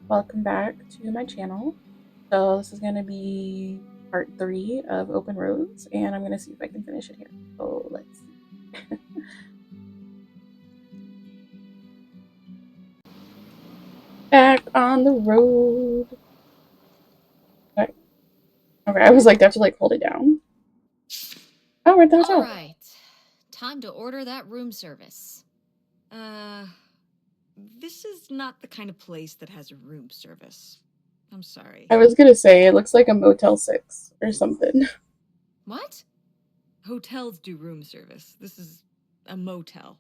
Welcome back to my channel. So this is going to be part 3 of Open Roads, and I'm going to see if I can finish it here. So let's see. Back on the road. Okay. Okay, I was like, do I have to like hold it down? Oh, we're at the All hotel. right. Time to order that room service. Uh, this is not the kind of place that has room service. I'm sorry. I was going to say, it looks like a Motel 6 or something. What? Hotels do room service. This is a motel.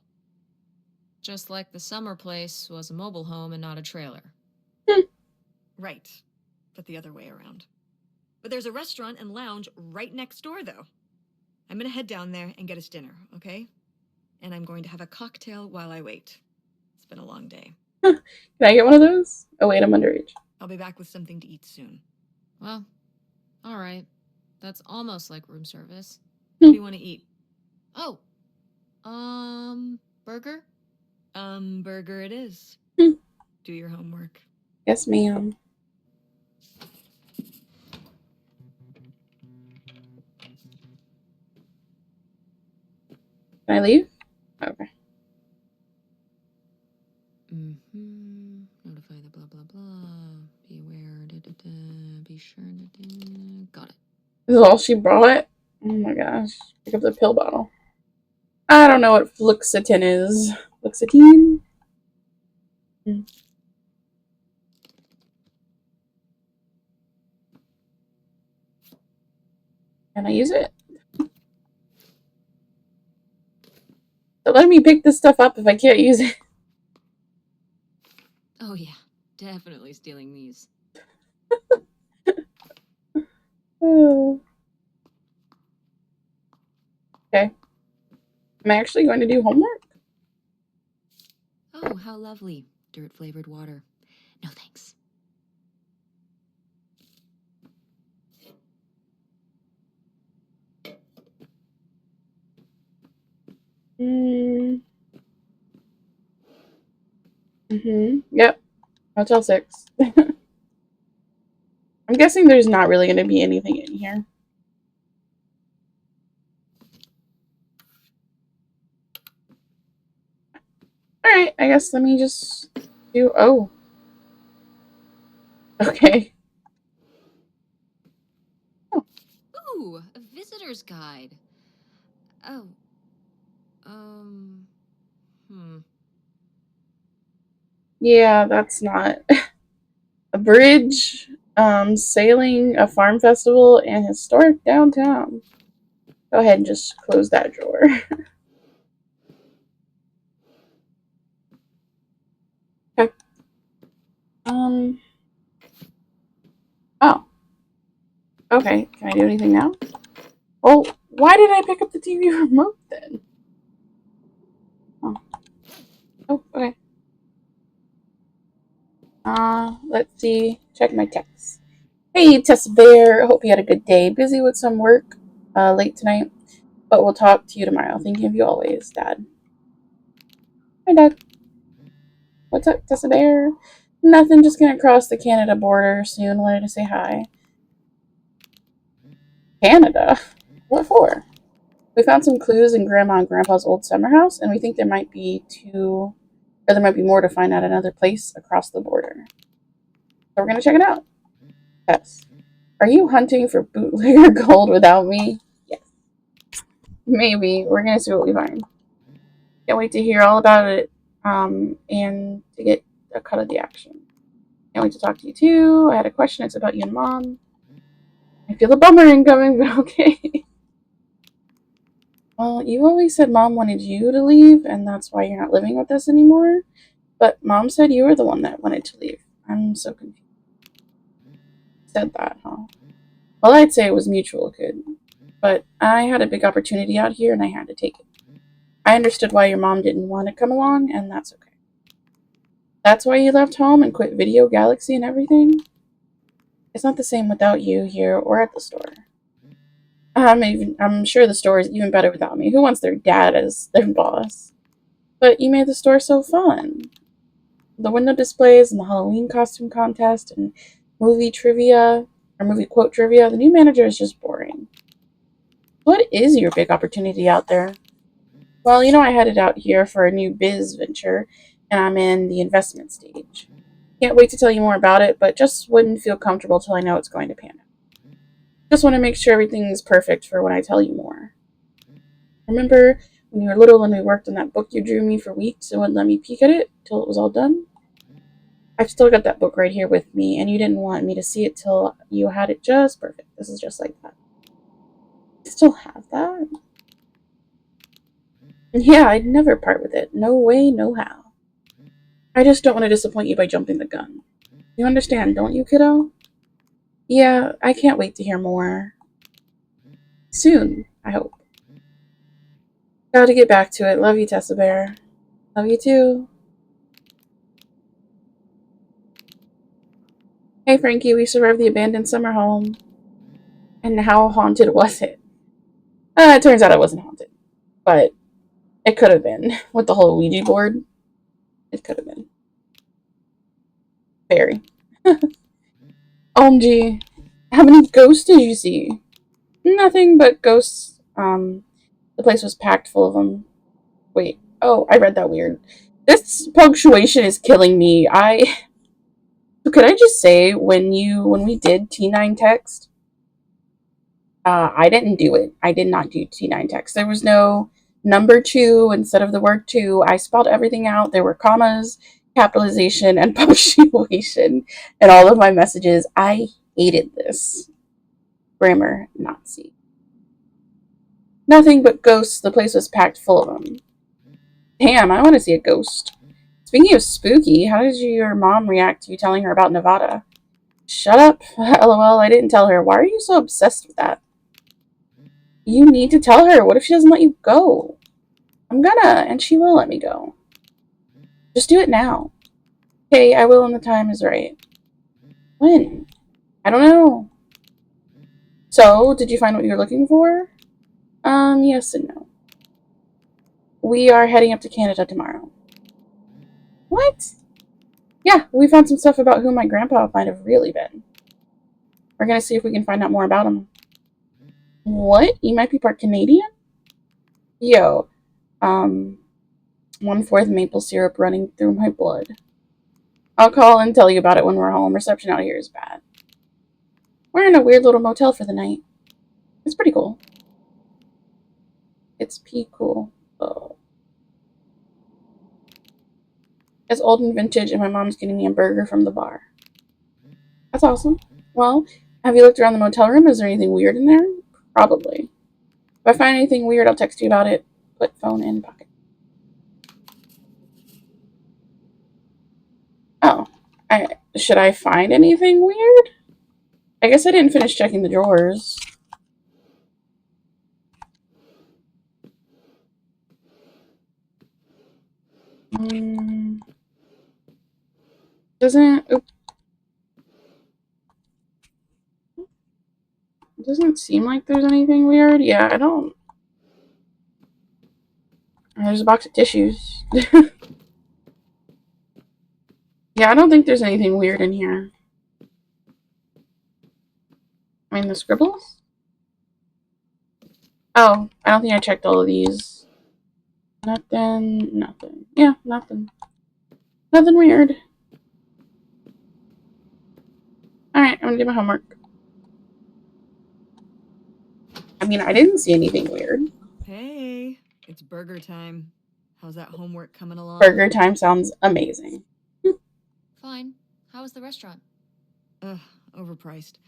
Just like the summer place was a mobile home and not a trailer. Right. But the other way around. But there's a restaurant and lounge right next door, though. I'm gonna head down there and get us dinner, okay? And I'm going to have a cocktail while I wait. It's been a long day. Can I get one of those? Oh, wait, I'm underage. I'll be back with something to eat soon. Well, all right. That's almost like room service. What do you want to eat? Oh, burger? Burger it is. Do your homework. Yes, ma'am. Can I leave? Okay. Notify the blah blah blah. Beware. Be sure. Got it. This is all she brought? Oh my gosh. Pick up the pill bottle. I don't know what fluoxetine is. Fluoxetine? Can I use it? So let me pick this stuff up if I can't use it. Oh yeah, definitely stealing these. Oh. Okay. Am I actually going to do homework? Oh, how lovely. Dirt-flavored water. No thanks. Yep. Motel 6. I'm guessing there's not really going to be anything in here. Alright, I guess let me just do... Oh. Okay. Oh. Ooh, a visitor's guide. Oh. Hmm. Yeah, that's not... a bridge, sailing, a farm festival, and historic downtown. Go ahead and just close that drawer. Okay. Oh. Okay, can I do anything now? Well, why did I pick up the TV remote then? Oh, okay. Let's see. Check my texts. Hey, Tessa Bear. Hope you had a good day. Busy with some work, late tonight, but we'll talk to you tomorrow. Thinking of you always, Dad. Hi, Dad. What's up, Tessa Bear? Nothing, just gonna cross the Canada border soon. Wanted to say hi. Canada? What for? We found some clues in Grandma and Grandpa's old summer house, and we think there might be more to find at another place across the border. So we're gonna check it out. Yes. Are you hunting for bootlegger gold without me? Yes. Maybe. We're gonna see what we find. Can't wait to hear all about it, and to get a cut of the action. Can't wait to talk to you too. I had a question. It's about you and Mom. I feel a bummer incoming, but okay. Well, you always said Mom wanted you to leave, and that's why you're not living with us anymore. But Mom said you were the one that wanted to leave. I'm so confused. Said that, huh? Well, I'd say it was mutual good. But I had a big opportunity out here, and I had to take it. I understood why your mom didn't want to come along, and that's okay. That's why you left home and quit Video Galaxy and everything? It's not the same without you here or at the store. I'm sure the store is even better without me. Who wants their dad as their boss? But you made the store so fun. The window displays and the Halloween costume contest and movie trivia or movie quote trivia. The new manager is just boring. What is your big opportunity out there? Well, I headed out here for a new biz venture, and I'm in the investment stage. Can't wait to tell you more about it, but just wouldn't feel comfortable till I know it's going to pan out. Just want to make sure everything's perfect for when I tell you more. Remember when you were little and we worked on that book you drew me for weeks and wouldn't let me peek at it till it was all done? I've still got that book right here with me, and you didn't want me to see it till you had it just perfect. This is just like that. I still have that? Yeah, I'd never part with it. No way, no how. I just don't want to disappoint you by jumping the gun. You understand, don't you, kiddo? Yeah, I can't wait to hear more. Soon, I hope. Gotta get back to it. Love you, Tessa Bear. Love you too. Hey, Frankie, we survived the abandoned summer home. And how haunted was it? It turns out it wasn't haunted. But it could have been. With the whole Ouija board, it could have been. Very. OMG. How many ghosts did you see? Nothing but ghosts. The place was packed full of them. Wait. Oh, I read that weird. This punctuation is killing me. Could I just say when we did T9 text, I didn't do it. I did not do T9 text. There was no number 2 instead of the word 2. I spelled everything out. There were commas, capitalization, and punctuation in all of my messages. I hated this. Grammar Nazi. Nothing but ghosts. The place was packed full of them. Damn, I want to see a ghost. Speaking of spooky, how did your mom react to you telling her about Nevada? Shut up. LOL, I didn't tell her. Why are you so obsessed with that? You need to tell her. What if she doesn't let you go? I'm gonna, and she will let me go. Just do it now. Okay, I will when the time is right. When? I don't know. So, did you find what you're looking for? Yes and no. We are heading up to Canada tomorrow. What? Yeah, we found some stuff about who my grandpa might have really been. We're gonna see if we can find out more about him. What? You might be part Canadian? Yo, 1/4 maple syrup running through my blood. I'll call and tell you about it when we're home. Reception out here is bad. We're in a weird little motel for the night. It's pretty cool. It's cool. Oh. It's old and vintage, and my mom's getting me a burger from the bar. That's awesome. Well, have you looked around the motel room? Is there anything weird in there? Probably. If I find anything weird, I'll text you about it. Put phone in pocket. Oh. Should I find anything weird? I guess I didn't finish checking the drawers. Doesn't it doesn't seem like there's anything weird. Yeah, I don't. There's a box of tissues. Yeah, I don't think there's anything weird in here. I mean, the scribbles? Oh, I don't think I checked all of these. Nothing. Yeah, nothing. Nothing weird. Alright, I'm gonna do my homework. I mean, I didn't see anything weird. Hey, it's burger time. How's that homework coming along? Burger time sounds amazing. Fine. How was the restaurant? Ugh, overpriced.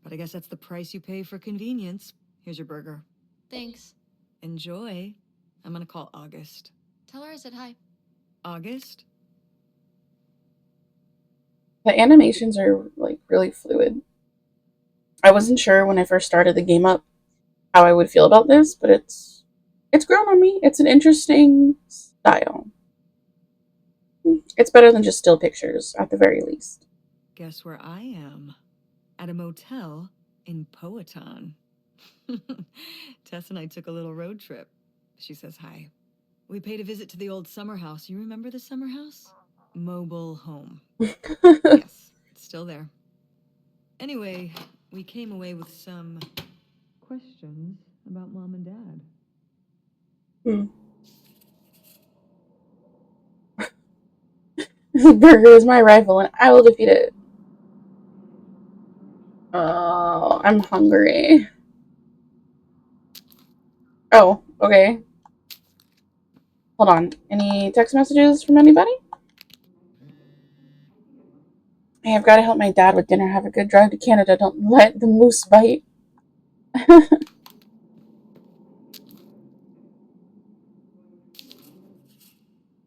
But I guess that's the price you pay for convenience. Here's your burger. Thanks. Enjoy. I'm gonna call August. Tell her I said hi. August? The animations are, like, really fluid. I wasn't sure when I first started the game up how I would feel about this, but it's grown on me. It's an interesting style. It's better than just still pictures, at the very least. Guess where I am? At a motel in Powhatan. Tess and I took a little road trip. She says hi. We paid a visit to the old summer house. You remember the summer house? mobile home. Yes, it's still there. Anyway, we came away with some questions about Mom and Dad. This burger is my rival, and I will defeat it. Oh, I'm hungry. Oh, okay. Hold on. Any text messages from anybody? Hey, I've got to help my dad with dinner. Have a good drive to Canada. Don't let the moose bite.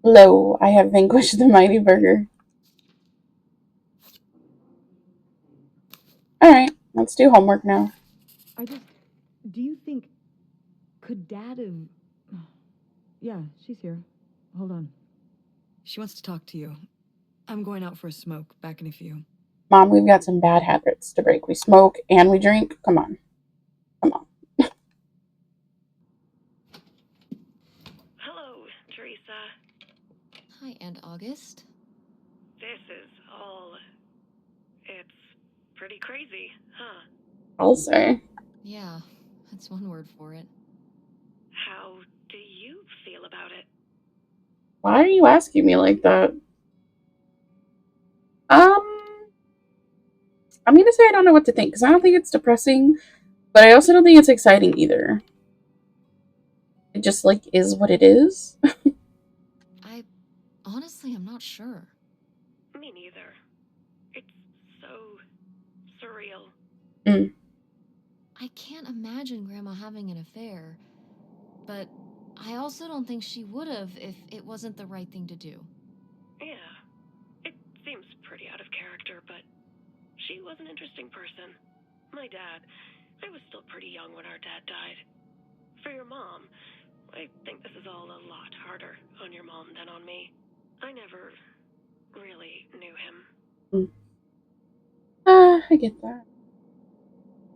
Lo, I have vanquished the mighty burger. Alright, let's do homework now. Do you think, could Dad have... Yeah, she's here. Hold on. She wants to talk to you. I'm going out for a smoke, back in a few. Mom, we've got some bad habits to break. We smoke and we drink. Come on. Come on. Hello, Teresa. Hi, Aunt August. This is all... It's pretty crazy, huh? I'll say. Yeah, that's one word for it. How do you feel about it? Why are you asking me like that? I'm gonna say I don't know what to think, because I don't think it's depressing, but I also don't think it's exciting either. It just, like, is what it is. Honestly, I'm not sure. Me neither. It's so surreal. I can't imagine Grandma having an affair, but I also don't think she would have if it wasn't the right thing to do. Yeah. It seems pretty out of character, but she was an interesting person. My dad. I was still pretty young when our dad died. For your mom, I think this is all a lot harder on your mom than on me. I never really knew him. I get that.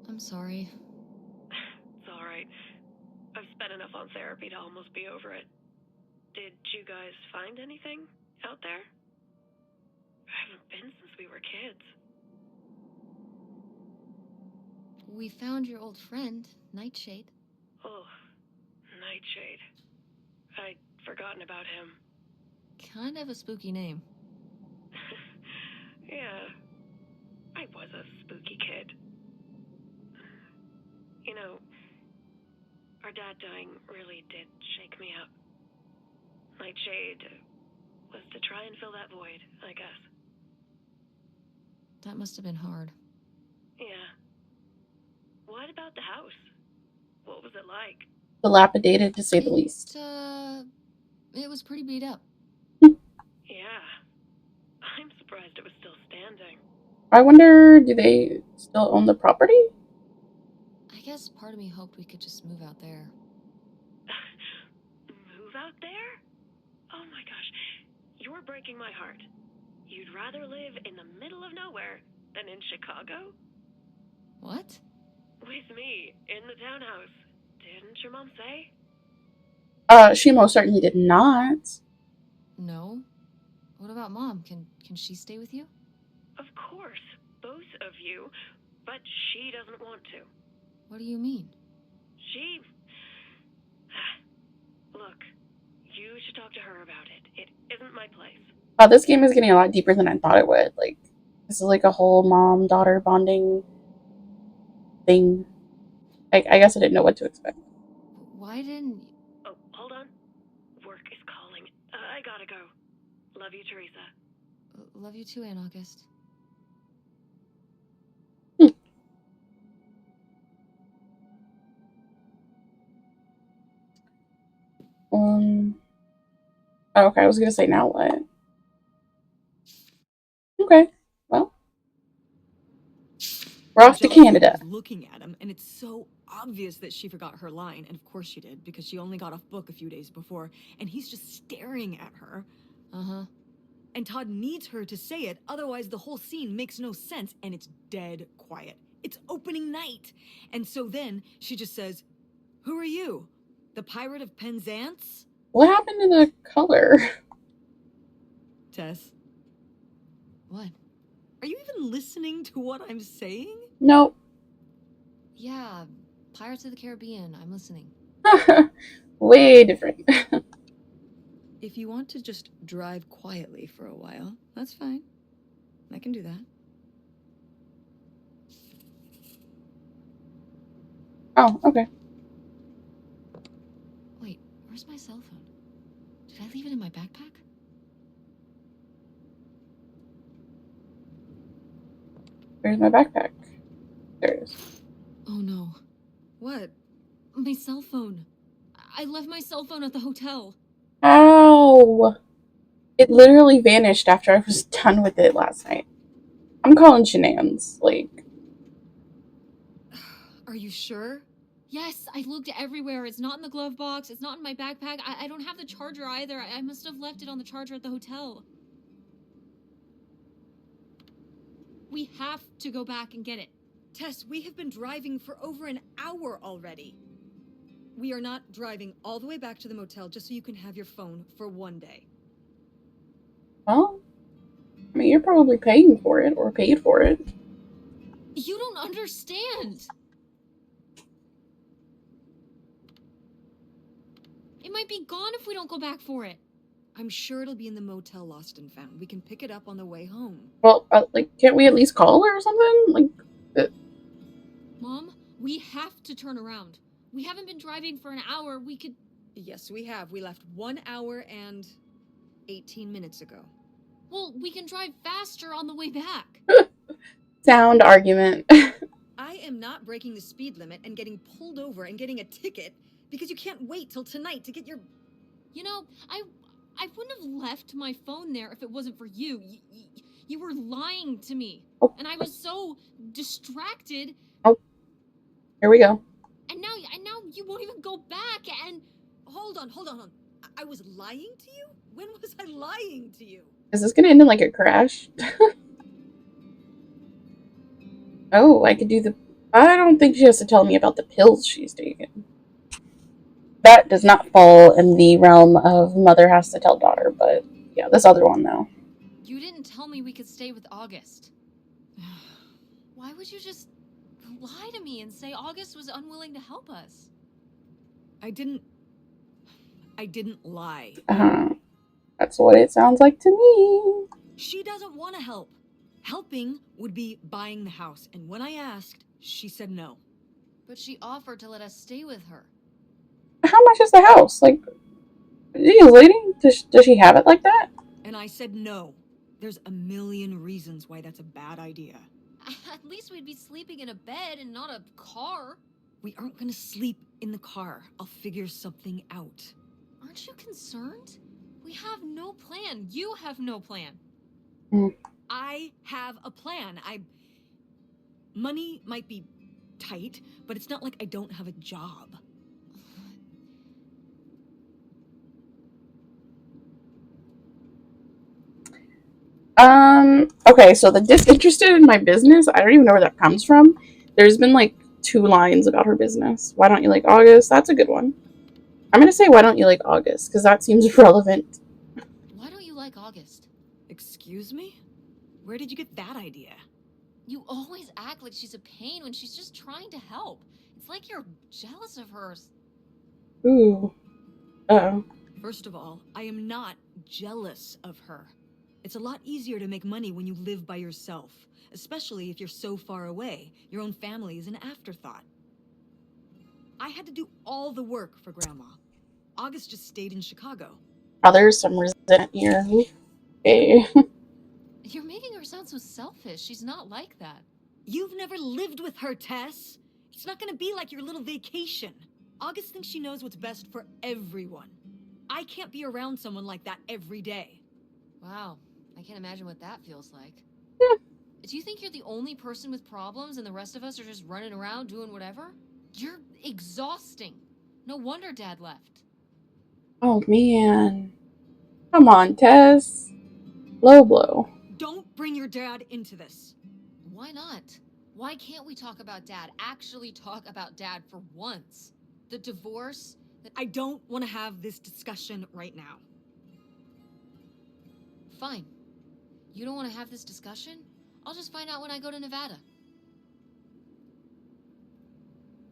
I'm sorry. It's alright. I've spent enough on therapy to almost be over it. Did you guys find anything out there? I haven't been since we were kids. We found your old friend, Nightshade. Oh, Nightshade. I'd forgotten about him. Kind of a spooky name. Yeah, I was a spooky kid. You know, our dad dying really did shake me up. Nightshade was to try and fill that void, I guess. That must have been hard. Yeah. What about the house? What was it like? Dilapidated, to say the least. It was pretty beat up. Yeah. I'm surprised it was still standing. I wonder, do they still own the property? I guess part of me hoped we could just move out there. Move out there? Oh my gosh. You're breaking my heart. You'd rather live in the middle of nowhere than in Chicago? What? With me, in the townhouse. Didn't your mom say? She most certainly did not. No. What about Mom? Can she stay with you? Of course, both of you, but she doesn't want to. What do you mean? She... Look, you should talk to her about it. It isn't my place. Wow, this game is getting a lot deeper than I thought it would. Like, this is like a whole mom-daughter bonding thing. I guess I didn't know what to expect. Why didn't... Oh, hold on. Work is calling. I gotta go. Love you, Teresa. Love you too, Aunt August. Okay, I was gonna say, now what? Okay, well, we're off to Jocelyn Canada. was looking at him, and it's so obvious that she forgot her line, and of course she did, because she only got off book a few days before, and he's just staring at her. Uh-huh. And Todd needs her to say it, otherwise the whole scene makes no sense, and it's dead quiet. It's opening night. And so then she just says, "Who are you? The Pirate of Penzance?" What happened to the color? Tess, What? Are you even listening to what I'm saying? Nope. Yeah, Pirates of the Caribbean. I'm listening. Way different. If you want to just drive quietly for a while, that's fine. I can do that. Oh, okay. Wait, where's my cell phone? Did I leave it in my backpack? Where's my backpack? There it is. Oh no, What? my cell phone. I left my cell phone at the hotel. Ow! It literally vanished after I was done with it last night. I'm calling shenanigans. Like, Are you sure? Yes, I looked everywhere. It's not in the glove box. It's not in my backpack. I don't have the charger either. I must have left it on the charger at the hotel. We have to go back and get it. Tess, we have been driving for over an hour already. We are not driving all the way back to the motel just so you can have your phone for one day. well, I mean, you're probably paying for it or paid for it. You don't understand. It might be gone if we don't go back for it. I'm sure it'll be in the motel lost and found. We can pick it up on the way home. Well, like, can't we at least call her or something? Like, Mom, we have to turn around. We haven't been driving for an hour. We could... Yes, we have. We left 1 hour and 18 minutes ago. Well, we can drive faster on the way back. sound argument. I am not breaking the speed limit and getting pulled over and getting a ticket because you can't wait till tonight to get your... You know, I wouldn't have left my phone there if it wasn't for you. You were lying to me. Oh. And I was so distracted. Here we go. And now you won't even go back and... Hold on. I was lying to you? When was I lying to you? Is this gonna end in like a crash? Oh, I could do the... I don't think she has to tell me about the pills she's taking. That does not fall in the realm of mother has to tell daughter, but yeah, this other one though. You didn't tell me we could stay with August. Why would you just lie to me and say August was unwilling to help us? I didn't lie. That's what it sounds like to me. She doesn't want to help. Helping would be buying the house, and when I asked, she said no. But she offered to let us stay with her. How much is the house? Like, geez, lady, does she have it like that? And I said no. There's a million reasons why that's a bad idea. At least we'd be sleeping in a bed and not a car. We aren't gonna sleep in the car. I'll figure something out. Aren't you concerned? We have no plan. You have no plan. I have a plan. Money might be tight, but it's not like I don't have a job. Okay, so the disinterested in my business, I don't even know where that comes from. There's been like 2 lines about her business. Why don't you like August? That's a good one. I'm gonna say why don't you like August, because that seems relevant. Why don't you like August? Excuse me? Where did you get that idea? You always act like she's a pain when she's just trying to help. It's like you're jealous of her. Ooh. Uh-oh. First of all, I am not jealous of her. It's a lot easier to make money when you live by yourself, especially if you're so far away. Your own family is an afterthought. I had to do all the work for Grandma. August just stayed in Chicago. Oh, there's some resentment here. Okay. You're making her sound so selfish. She's not like that. You've never lived with her, Tess. It's not gonna be like your little vacation. August thinks she knows what's best for everyone. I can't be around someone like that every day. Wow, I can't imagine what that feels like. Yeah. Do you think you're the only person with problems and the rest of us are just running around doing whatever? You're exhausting. No wonder Dad left. Oh, man. Come on, Tess. Low blow. Don't bring your dad into this. Why not? Why can't we talk about Dad? Actually talk about Dad for once. The divorce... I don't want to have this discussion right now. Fine. You don't want to have this discussion? I'll just find out when I go to Nevada.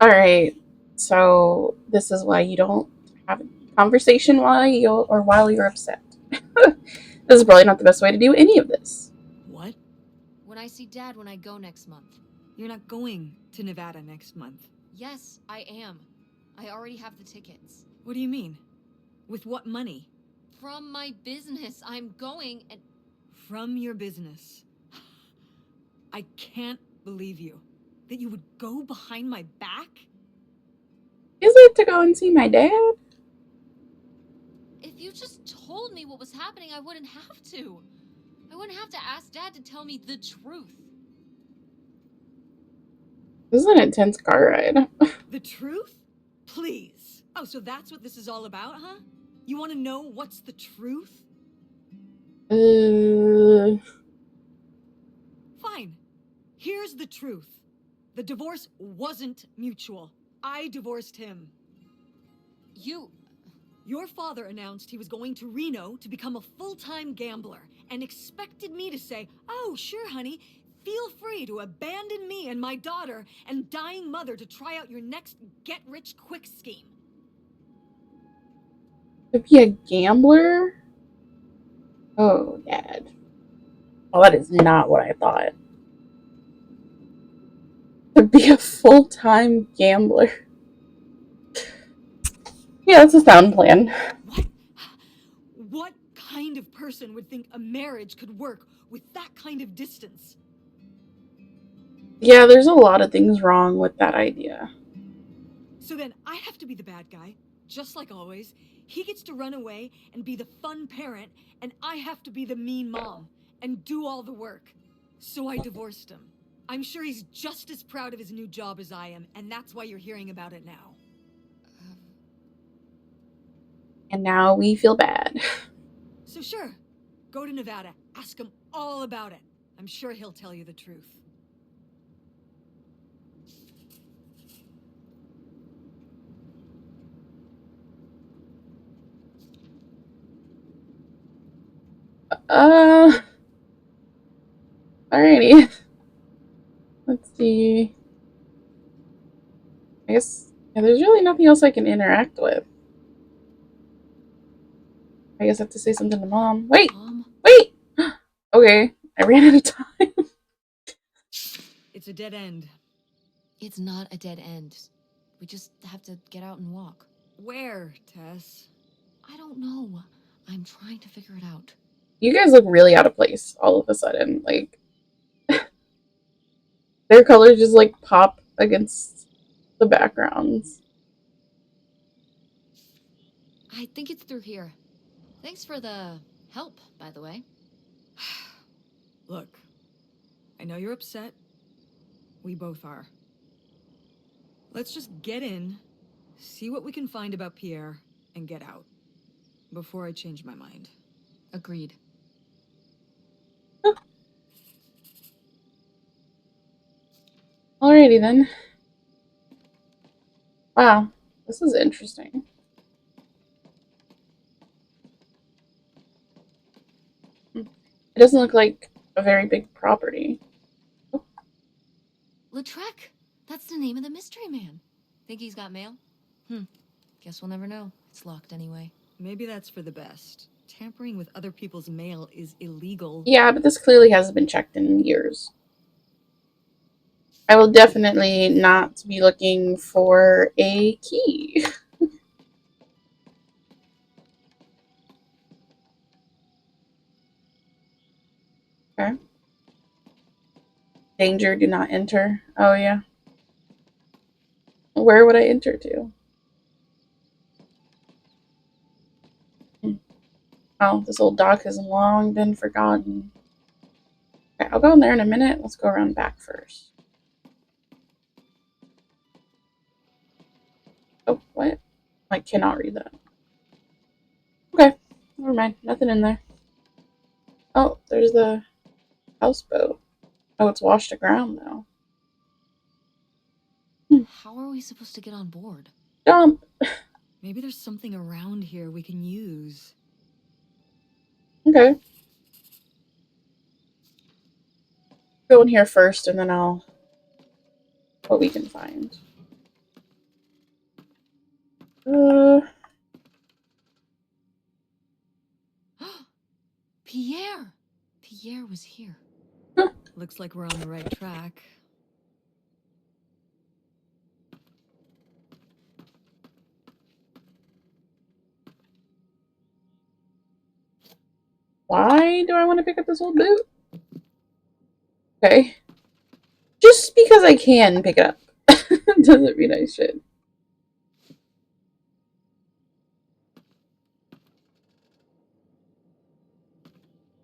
Alright, so this is why you don't have a conversation while you're upset. This is probably not the best way to do any of this. What? When I see Dad when I go next month. You're not going to Nevada next month. Yes, I am. I already have the tickets. What do you mean? With what money? From my business, I'm going and... From your business. I can't believe you. That you would go behind my back? Is it to go and see my dad? If you just told me what was happening, I wouldn't have to. I wouldn't have to ask Dad to tell me the truth. This is an intense car ride. The truth? Please. Oh, so that's what this is all about, huh? You want to know what's the truth? Fine. Here's the truth. The divorce wasn't mutual. I divorced him. Your father announced he was going to Reno to become a full-time gambler and expected me to say, "Oh, sure, honey, feel free to abandon me and my daughter and dying mother to try out your next get-rich-quick scheme." To be a gambler? Oh, Dad. Well, that is not what I thought. To be a full-time gambler. Yeah, that's a sound plan. What? What kind of person would think a marriage could work with that kind of distance? Yeah, there's a lot of things wrong with that idea. So then I have to be the bad guy, just like always. He gets to run away and be the fun parent, and I have to be the mean mom and do all the work. So I divorced him. I'm sure he's just as proud of his new job as I am, and that's why you're hearing about it now. And now we feel bad. So sure, go to Nevada, ask him all about it. I'm sure he'll tell you the truth. Alrighty. Let's see. I guess there's really nothing else I can interact with. I guess I have to say something to Mom. Wait! Mom? Wait! Okay, I ran out of time. It's a dead end. It's not a dead end. We just have to get out and walk. Where, Tess? I don't know. I'm trying to figure it out. You guys look really out of place all of a sudden. Like, their colors just like pop against the backgrounds. I think it's through here. Thanks for the help, by the way. Look, I know you're upset. We both are. Let's just get in, see what we can find about Pierre, and get out. Before I change my mind. Agreed. Alrighty then. Wow, this is interesting. It doesn't look like a very big property. Lautrec! That's the name of the mystery man. Think he's got mail? Guess we'll never know. It's locked anyway. Maybe that's for the best. Tampering with other people's mail is illegal. Yeah, but this clearly hasn't been checked in years. I will definitely not be looking for a key. Okay. Danger, do not enter. Oh, yeah. Where would I enter to? Oh, this old dock has long been forgotten. Okay, I'll go in there in a minute. Let's go around back first. Oh, what? I cannot read that. Okay, never mind. Nothing in there. Oh, there's the houseboat. Oh, it's washed aground now. How are we supposed to get on board? Jump! Maybe there's something around here we can use. Okay. go in here first, and then I'll what we can find. Pierre! Pierre was here. Looks like we're on the right track. Why do I want to pick up this old boot? Okay. Just because I can pick it up doesn't mean I should.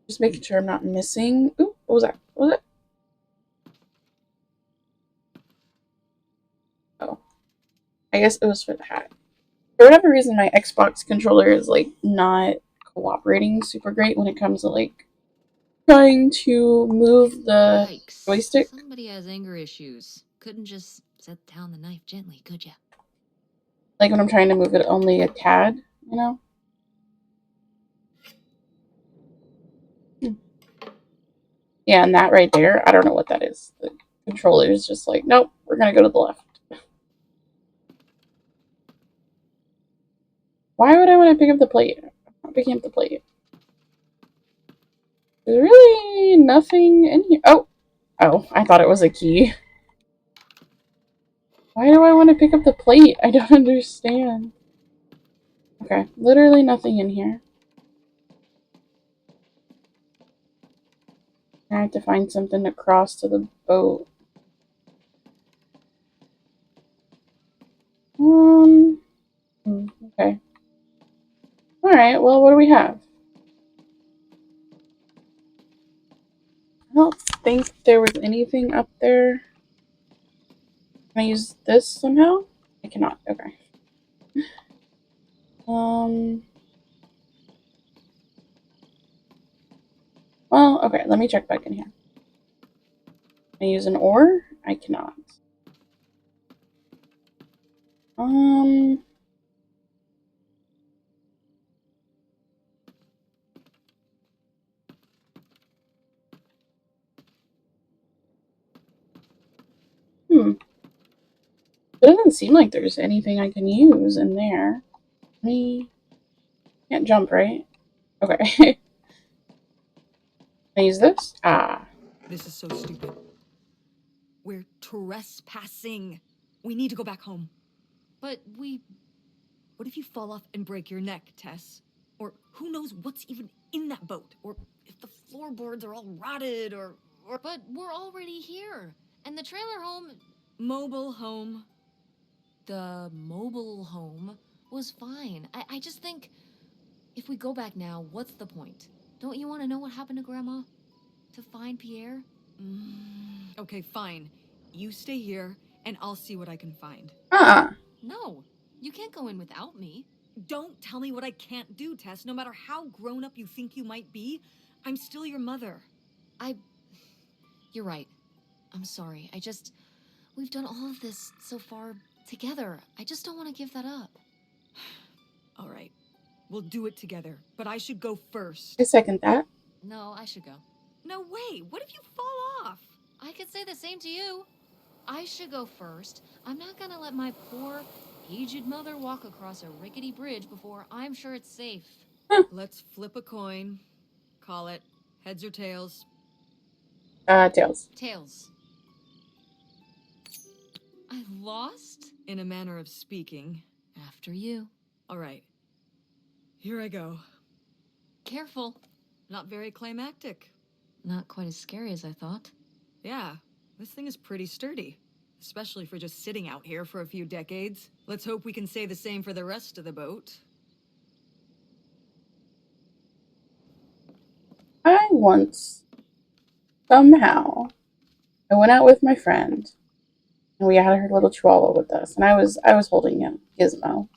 Just making sure I'm not missing. Ooh, what was that? What was that? Oh. I guess it was for the hat. For whatever reason, my Xbox controller is, like, not cooperating super great when it comes to, like, trying to move the Yikes. joystick. Somebody has anger issues. Couldn't just set down the knife gently, could ya? Like, when I'm trying to move it only a tad, you know? Yeah, and that right there, I don't know what that is. The controller is just like, nope, we're gonna go to the left. Why would I want to pick up the plate? I'm not picking up the plate. There's really nothing in here. Oh! Oh, I thought it was a key. Why do I want to pick up the plate? I don't understand. Okay, literally nothing in here. I have to find something to cross to the boat. Okay. Alright, well, what do we have? I don't think there was anything up there. Can I use this somehow? I cannot. Okay. Well, okay, let me check back in here. Can I use an oar? I cannot. It doesn't seem like there's anything I can use in there. Can't jump, right? Okay. Can I use this? Ah. This is so stupid. We're trespassing. We need to go back home. But we... What if you fall off and break your neck, Tess? Or who knows what's even in that boat? Or if the floorboards are all rotted, or... But we're already here. And the trailer home... Mobile home. The mobile home was fine. I just think... If we go back now, what's the point? Don't you want to know what happened to Grandma? To find Pierre? Okay, fine. You stay here, and I'll see what I can find. No, you can't go in without me. Don't tell me what I can't do, Tess. No matter how grown up you think you might be, I'm still your mother. You're right. I'm sorry. We've done all of this so far together. I just don't want to give that up. All right. We'll do it together, but I should go first. I second that. No, I should go. No way! What if you fall off? I could say the same to you. I should go first. I'm not gonna let my poor, aged mother walk across a rickety bridge before I'm sure it's safe. Let's flip a coin. Call it heads or tails. Tails. Tails. I lost? In a manner of speaking. After you. All right. Here I go. Careful. Not very climactic. Not quite as scary as I thought. Yeah, this thing is pretty sturdy. Especially for just sitting out here for a few decades. Let's hope we can say the same for the rest of the boat. I once, somehow, I went out with my friend, and we had her little chihuahua with us, and I was holding him, Gizmo.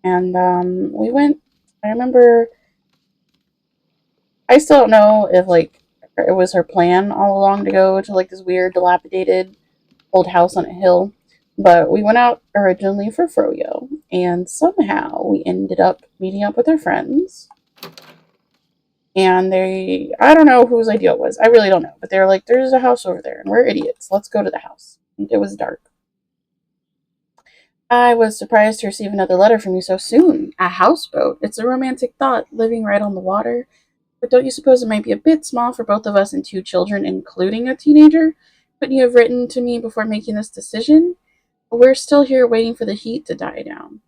And, we went, I remember, I still don't know if, like, it was her plan all along to go to, like, this weird, dilapidated old house on a hill. But we went out originally for Froyo, and somehow we ended up meeting up with our friends. And I don't know whose idea it was. I really don't know. But they were like, there's a house over there, and we're idiots. Let's go to the house. And it was dark. I was surprised to receive another letter from you so soon. A houseboat. It's a romantic thought, living right on the water. But don't you suppose it might be a bit small for both of us and 2 children, including a teenager? Couldn't you have written to me before making this decision? We're still here waiting for the heat to die down.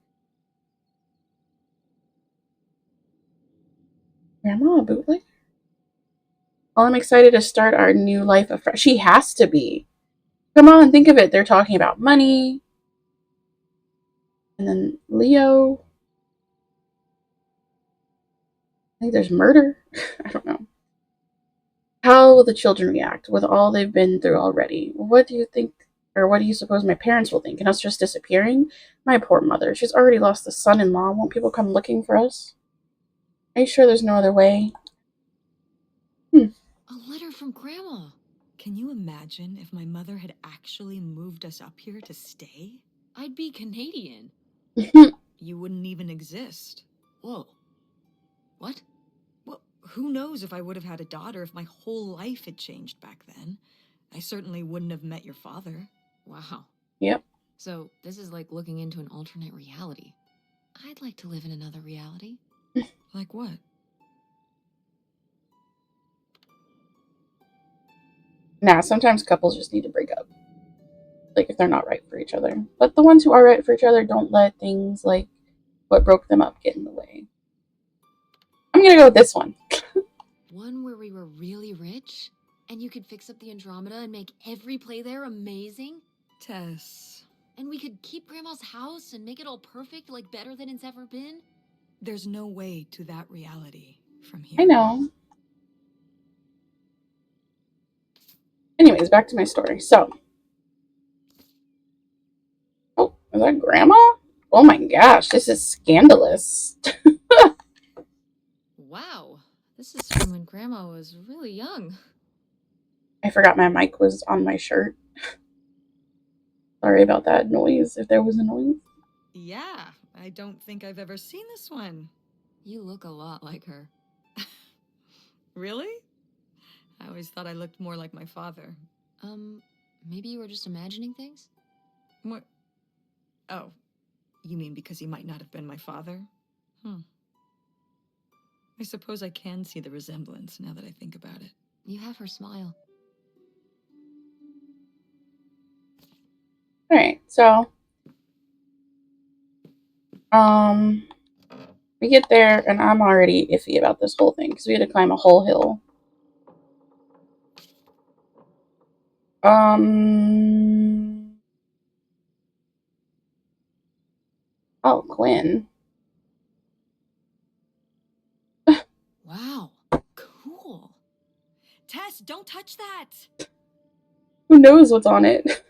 Grandma, a bootleg? Well, I'm excited to start our new life afresh. She has to be. Come on, think of it. They're talking about money. And then Leo. I think there's murder. I don't know. How will the children react with all they've been through already? What do you think, or what do you suppose my parents will think? And us just disappearing? My poor mother. She's already lost a son-in-law. Won't people come looking for us? Are you sure there's no other way? A letter from Grandma. Can you imagine if my mother had actually moved us up here to stay? I'd be Canadian. You wouldn't even exist. Whoa. What? Well, who knows if I would have had a daughter if my whole life had changed back then. I certainly wouldn't have met your father. Wow. Yep. So, this is like looking into an alternate reality. I'd like to live in another reality. Like what? Nah, sometimes couples just need to break up. Like, if they're not right for each other. But the ones who are right for each other don't let things like what broke them up get in the way. I'm gonna go with this one. One where we were really rich, and you could fix up the Andromeda and make every play there amazing? Tess, And we could keep Grandma's house and make it all perfect, like better than it's ever been? there's no way to that reality from here. I know. Anyways, back to my story. So. Oh, is that Grandma? Oh my gosh, this is scandalous. Wow. This is from when Grandma was really young. I forgot my mic was on my shirt. Sorry about that noise, if there was a noise. Yeah, I don't think I've ever seen this one. You look a lot like her. Really? I always thought I looked more like my father. Maybe you were just imagining things? More. Oh, you mean because he might not have been my father? I suppose I can see the resemblance now that I think about it. You have her smile. Alright, so we get there and I'm already iffy about this whole thing because we had to climb a whole hill. Oh, Quinn. Wow. Cool. Tess, don't touch that! Who knows what's on it?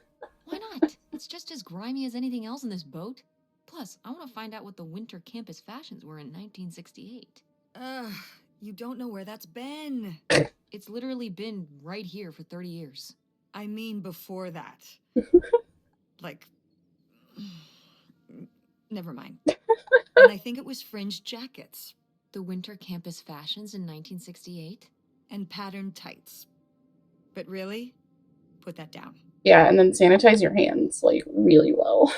Why not? It's just as grimy as anything else in this boat. Plus, I want to find out what the winter campus fashions were in 1968. You don't know where that's been. It's literally been right here for 30 years. I mean before that. Like... Never mind. And I think it was fringed jackets. The winter campus fashions in 1968? And patterned tights. But really? Put that down. Yeah, and then sanitize your hands, like, really well.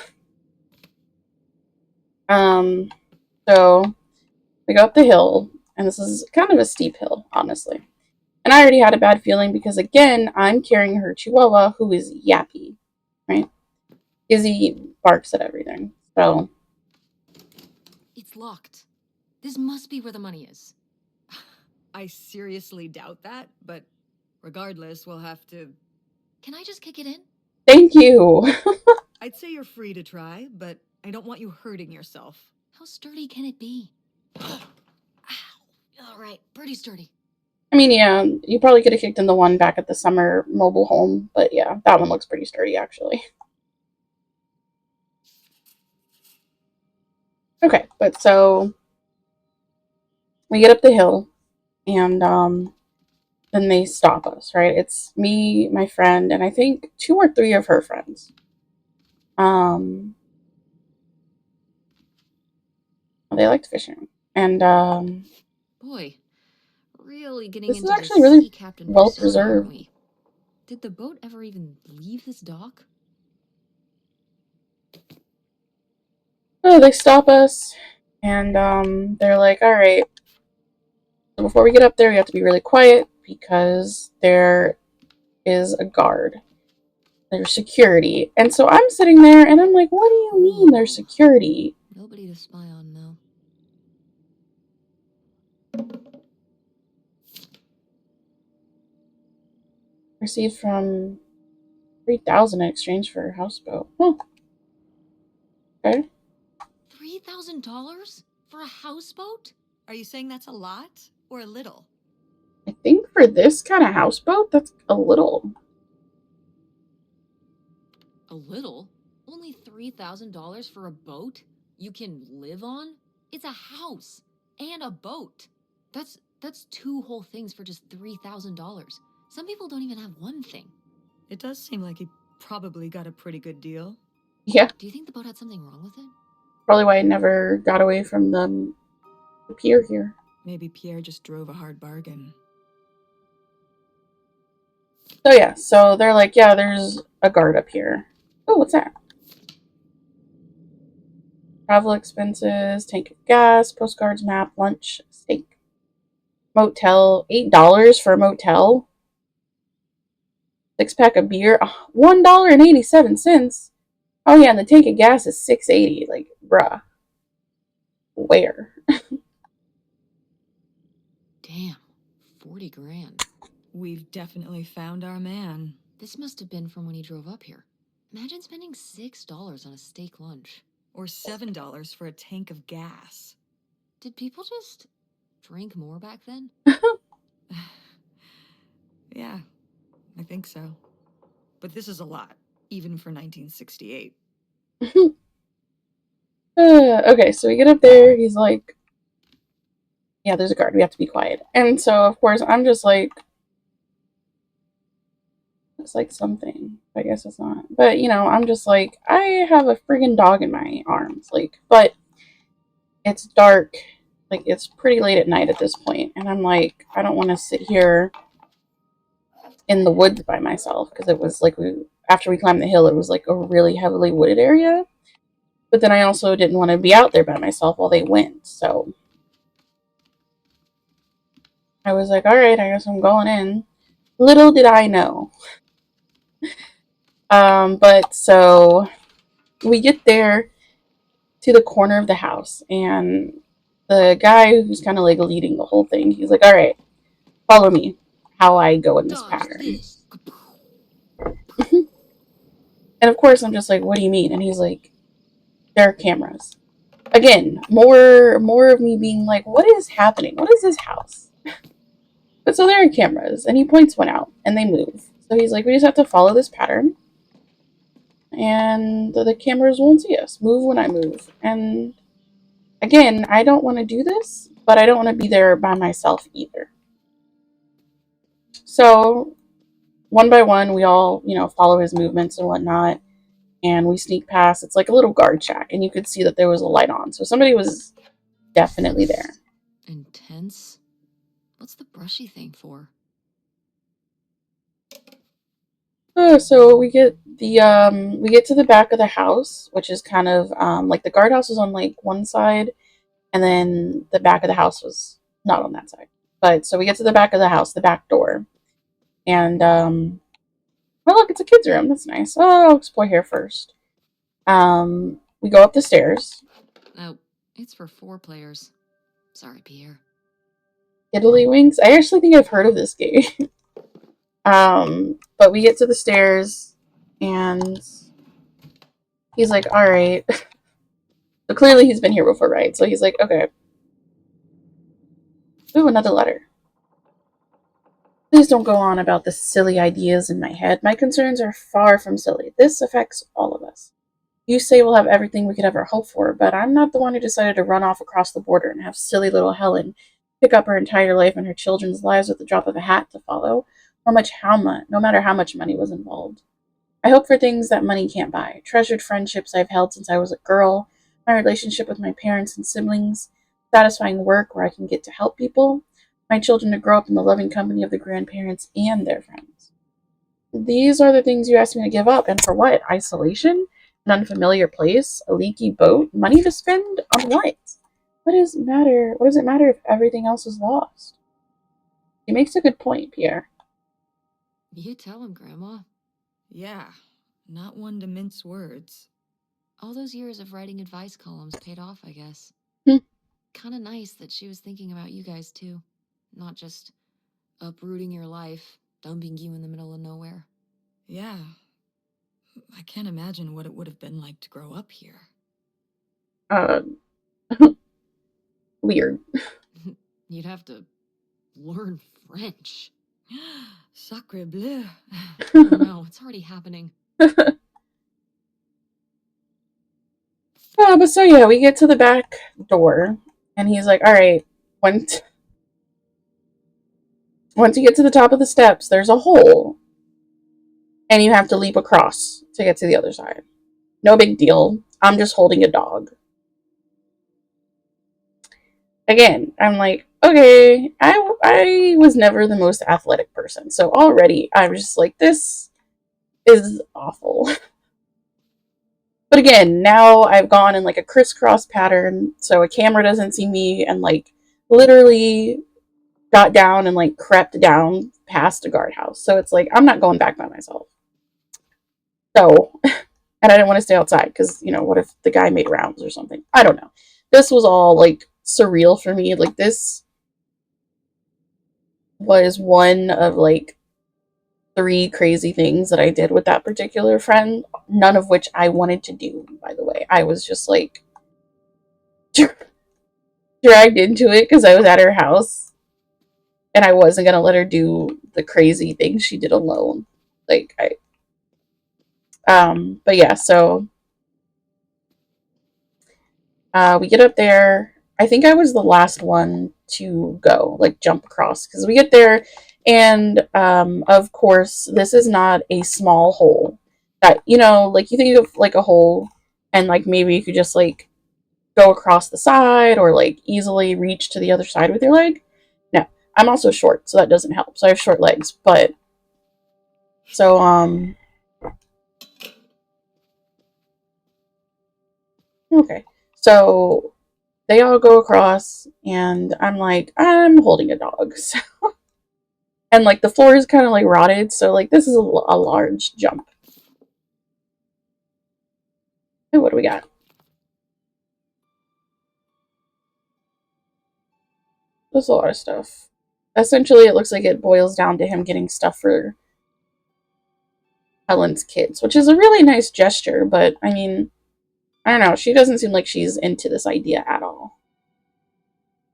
So we go up the hill, and this is kind of a steep hill, honestly. And I already had a bad feeling because, again, I'm carrying her chihuahua, who is yappy, right? Izzy barks at everything, so... It's locked. This must be where the money is. I seriously doubt that, but regardless, we'll have to... Can I just kick it in? Thank you! I'd say you're free to try, but I don't want you hurting yourself. How sturdy can it be? Ow. All right, pretty sturdy. I mean, yeah, you probably could have kicked in the one back at the summer mobile home, but yeah, that one looks pretty sturdy, actually. Okay, but so we get up the hill, and then they stop us, right? It's me, my friend, and I think 2 or 3 of her friends. They liked fishing, and Boy, really getting This is into actually the really sea captain well persona, aren't preserved. we? Did the boat ever even leave this dock? Oh, they stop us, and they're like, all right, so before we get up there, we have to be really quiet because there is a guard. There's security. And so I'm sitting there and I'm like, what do you mean there's security? Nobody to spy on now. Received from 3,000 in exchange for a houseboat. Huh. Okay. $3,000 for a houseboat? Are you saying that's a lot or a little? I think for this kind of houseboat, that's a little. A little? Only $3,000 for a boat you can live on? It's a house and a boat. That's two whole things for just $3,000. Some people don't even have one thing. It does seem like he probably got a pretty good deal. Yeah, Do you think the boat had something wrong with it? probably why I never got away from the pier here. Maybe Pierre just drove a hard bargain. So yeah, so they're like, yeah, there's a guard up here. Oh, what's that? Travel expenses, tank of gas, postcards, map, lunch, steak. Motel, $8 for a motel. 6-pack of beer, $1.87. Oh yeah, and the tank of gas is $6.80. Like, bruh. Where? Damn, 40 grand. We've definitely found our man. This must have been from when he drove up here. Imagine spending $6 on a steak lunch. Or $7 for a tank of gas. Did people just drink more back then? Yeah, I think so. But this is a lot, even for 1968. Okay, so we get up there. He's like, yeah, there's a guard. We have to be quiet. And so, of course, I'm just like, it's like something. I guess it's not. But, you know, I'm just like, I have a friggin' dog in my arms. Like, but it's dark. Like, it's pretty late at night at this point. And I'm like, I don't want to sit here in the woods by myself. Because it was like, after we climbed the hill, it was like a really heavily wooded area. But then I also didn't want to be out there by myself while they went. So I was like, all right, I guess I'm going in. Little did I know. But so we get there to the corner of the house, and the guy who's kind of like leading the whole thing, he's like, all right, follow me, how I go in this pattern. And of course, I'm just like, what do you mean? And he's like, there are cameras. Again, more of me being like, what is happening? What is this house? But so there are cameras, and he points one out, and they move. So he's like, we just have to follow this pattern, and the cameras won't see us. Move when I move. And again, I don't want to do this, but I don't want to be there by myself either. So one by one, we all, follow his movements and whatnot, and we sneak past. It's like a little guard shack, and you could see that there was a light on. So somebody was definitely there. Intense? What's the brushy thing for? So we get to the back of the house, which is kind of like the guardhouse was on like one side, and then the back of the house was not on that side. But so we get to the back of the house, the back door, and oh look, it's a kid's room. That's nice. Oh, I'll explore here first. We go up the stairs. Oh, it's for 4 players. Sorry, Pierre. Tiddlywinks. I actually think I've heard of this game. But we get to the stairs, and he's like, all right. So clearly he's been here before, right? So he's like, okay. Ooh, another letter. Please don't go on about the silly ideas in my head. My concerns are far from silly. This affects all of us. You say we'll have everything we could ever hope for, but I'm not the one who decided to run off across the border and have silly little Helen pick up her entire life and her children's lives with the drop of a hat to follow, no matter how much money was involved. I hope for things that money can't buy. Treasured friendships I've held since I was a girl, my relationship with my parents and siblings, satisfying work where I can get to help people, my children to grow up in the loving company of the grandparents and their friends. These are the things you asked me to give up, and for what? Isolation? An unfamiliar place? A leaky boat? Money to spend? On what? What does it matter? What does it matter if everything else is lost? He makes a good point, Pierre. You tell him, Grandma. Yeah, not one to mince words. All those years of writing advice columns paid off, I guess. Hmm. Kinda nice that she was thinking about you guys, too. Not just uprooting your life, dumping you in the middle of nowhere. Yeah. I can't imagine what it would have been like to grow up here. Weird. You'd have to learn French. Sacre bleu. Oh no, it's already happening. But so yeah, we get to the back door, and he's like, all right, once you get to the top of the steps, there's a hole, and you have to leap across to get to the other side. No big deal. I'm just holding a dog. Again, I'm like, okay, I was never the most athletic person, so already I was just like, this is awful. But again, now I've gone in like a crisscross pattern, so a camera doesn't see me, and like literally got down and like crept down past a guardhouse. So it's like I'm not going back by myself. So, and I didn't want to stay outside because what if the guy made rounds or something? I don't know. This was all like surreal for me. Like this was one of like 3 crazy things that I did with that particular friend, none of which I wanted to do, by the way. I was just like dragged into it because I was at her house and I wasn't going to let her do the crazy things she did alone. But yeah, so we get up there. I think I was the last one to go, like jump across, because we get there, and of course, this is not a small hole. That like you think of like a hole, and like maybe you could just like go across the side or like easily reach to the other side with your leg. No, I'm also short, so that doesn't help. So I have short legs, but so okay, so they all go across, and I'm like, I'm holding a dog. So, and like the floor is kind of like rotted, so like this is a large jump. And what do we got? There's a lot of stuff. Essentially, it looks like it boils down to him getting stuff for Helen's kids, which is a really nice gesture, but I mean, I don't know. She doesn't seem like she's into this idea at all.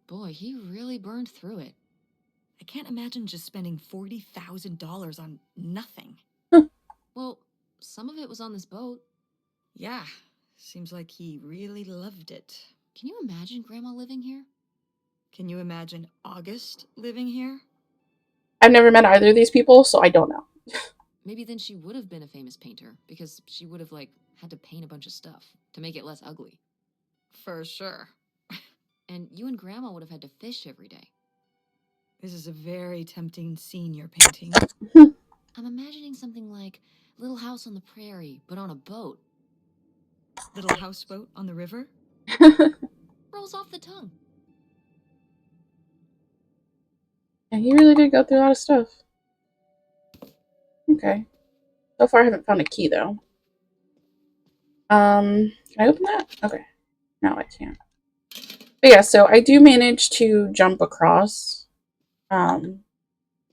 Boy, he really burned through it. I can't imagine just spending $40,000 on nothing. Well, some of it was on this boat. Yeah, seems like he really loved it. Can you imagine Grandma living here? Can you imagine August living here? I've never met either of these people, so I don't know. Maybe then she would have been a famous painter, because she would have, like, had to paint a bunch of stuff to make it less ugly. For sure. And you and Grandma would have had to fish every day. This is a very tempting scene you're painting. I'm imagining something like Little House on the Prairie, but on a boat. Little houseboat on the river? Rolls off the tongue. Yeah, he really did go through a lot of stuff. Okay. So far, I haven't found a key, though. Can I open that? Okay. No, I can't. But yeah, so I do manage to jump across. I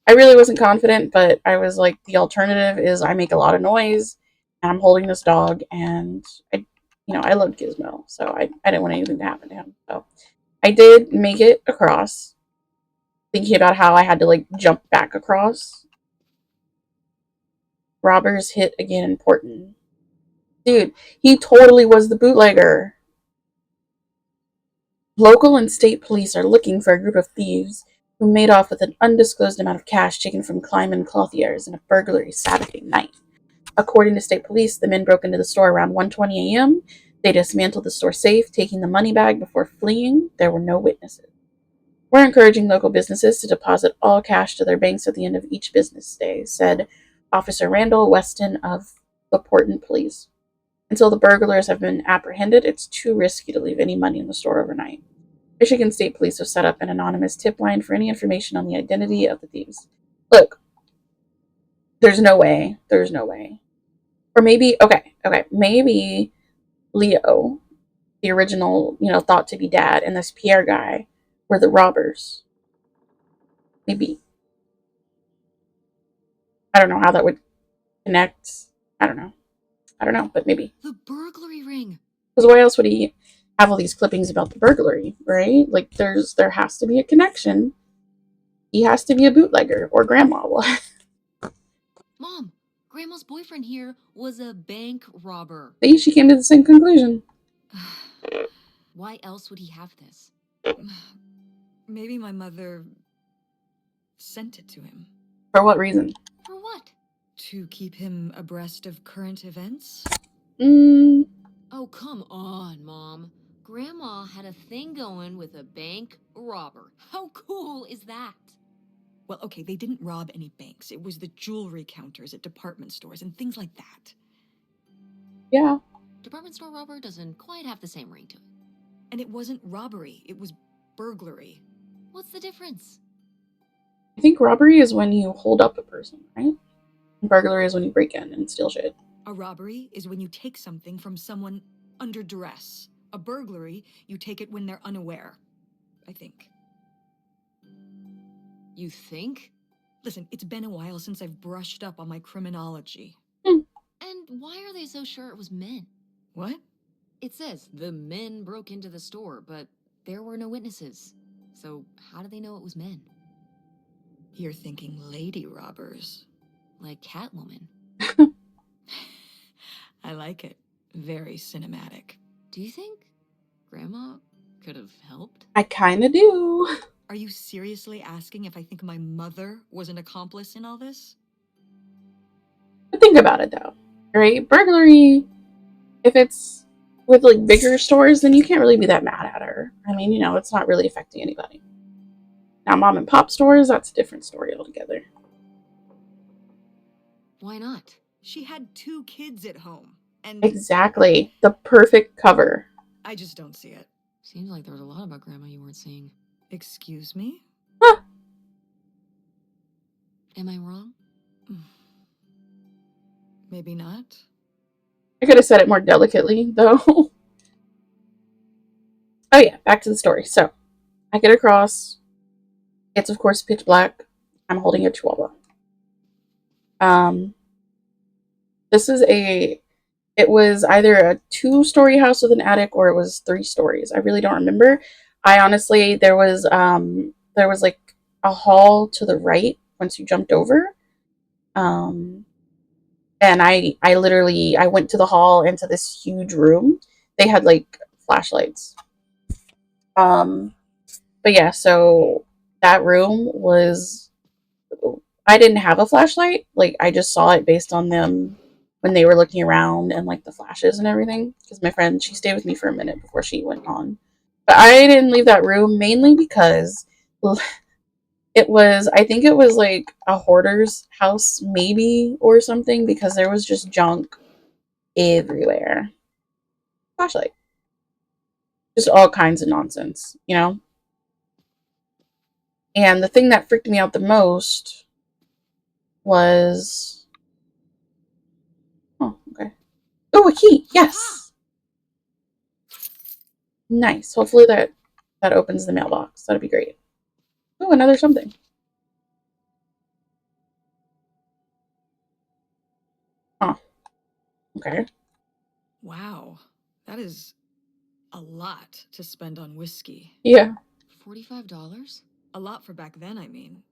really wasn't confident, but I was like, the alternative is I make a lot of noise, and I'm holding this dog, and I love Gizmo, so I didn't want anything to happen to him. So I did make it across, thinking about how I had to like jump back across. Robbers hit again in Portland. Dude, he totally was the bootlegger. Local and state police are looking for a group of thieves who made off with an undisclosed amount of cash taken from Kleiman Clothiers in a burglary Saturday night. According to state police, the men broke into the store around 1:20 a.m. They dismantled the store safe, taking the money bag before fleeing. There were no witnesses. We're encouraging local businesses to deposit all cash to their banks at the end of each business day, said Officer Randall Weston of the Portland Police. Until the burglars have been apprehended, it's too risky to leave any money in the store overnight. Michigan State Police have set up an anonymous tip line for any information on the identity of the thieves. Look, there's no way. There's no way. Or maybe, okay, maybe Leo, the original, thought to be dad, and this Pierre guy were the robbers. Maybe. I don't know how that would connect. I don't know, but maybe. The burglary ring. Because why else would he have all these clippings about the burglary, right? Like, there has to be a connection. He has to be a bootlegger, or grandma. Mom, Grandma's boyfriend here was a bank robber. See, she came to the same conclusion. Why else would he have this? Maybe my mother sent it to him. For what reason? For what? To keep him abreast of current events? Oh, come on, Mom. Grandma had a thing going with a bank robber. How cool is that? Well, okay, they didn't rob any banks. It was the jewelry counters at department stores and things like that. Yeah. Department store robber doesn't quite have the same ring to it. And it wasn't robbery, it was burglary. What's the difference? I think robbery is when you hold up a person, right? And burglary is when you break in and steal shit. A robbery is when you take something from someone under duress. A burglary, you take it when they're unaware, I think. You think? Listen, it's been a while since I've brushed up on my criminology. And why are they so sure it was men? What? It says the men broke into the store, but there were no witnesses. So how do they know it was men? You're thinking lady robbers. Like Catwoman. I like it. Very cinematic. Do you think Grandma could have helped? I kind of do. Are you seriously asking if I think my mother was an accomplice in all this? But think about it, though. Right? Burglary, if it's with, like, bigger stores, then you can't really be that mad at her. I mean, it's not really affecting anybody. Now, mom and pop stores, that's a different story altogether. Why not? She had 2 kids at home, and Exactly. The perfect cover. I just don't see it. Seems like there was a lot about Grandma you weren't seeing. Excuse me? Am I wrong? Maybe not. I could have said it more delicately, though. Oh, yeah, back to the story. So, I get across. It's, of course, pitch black. I'm holding a chihuahua. It was either a 2-story house with an attic or it was 3 stories. I really don't remember. I honestly, there was like a hall to the right once you jumped over. And I went to the hall into this huge room. They had like flashlights. But yeah, so that room was, I didn't have a flashlight. Like, I just saw it based on them when they were looking around and like the flashes and everything. Because my friend, she stayed with me for a minute before she went on. But I didn't leave that room mainly because I think it was like a hoarder's house maybe or something, because there was just junk everywhere. Flashlight. Just all kinds of nonsense, And the thing that freaked me out the most was... Oh, okay. Oh, a key! Yes! Nice. Hopefully that opens the mailbox. That'd be great. Oh, another something. Huh. Okay. Wow. That is a lot to spend on whiskey. Yeah. $45? A lot for back then, I mean.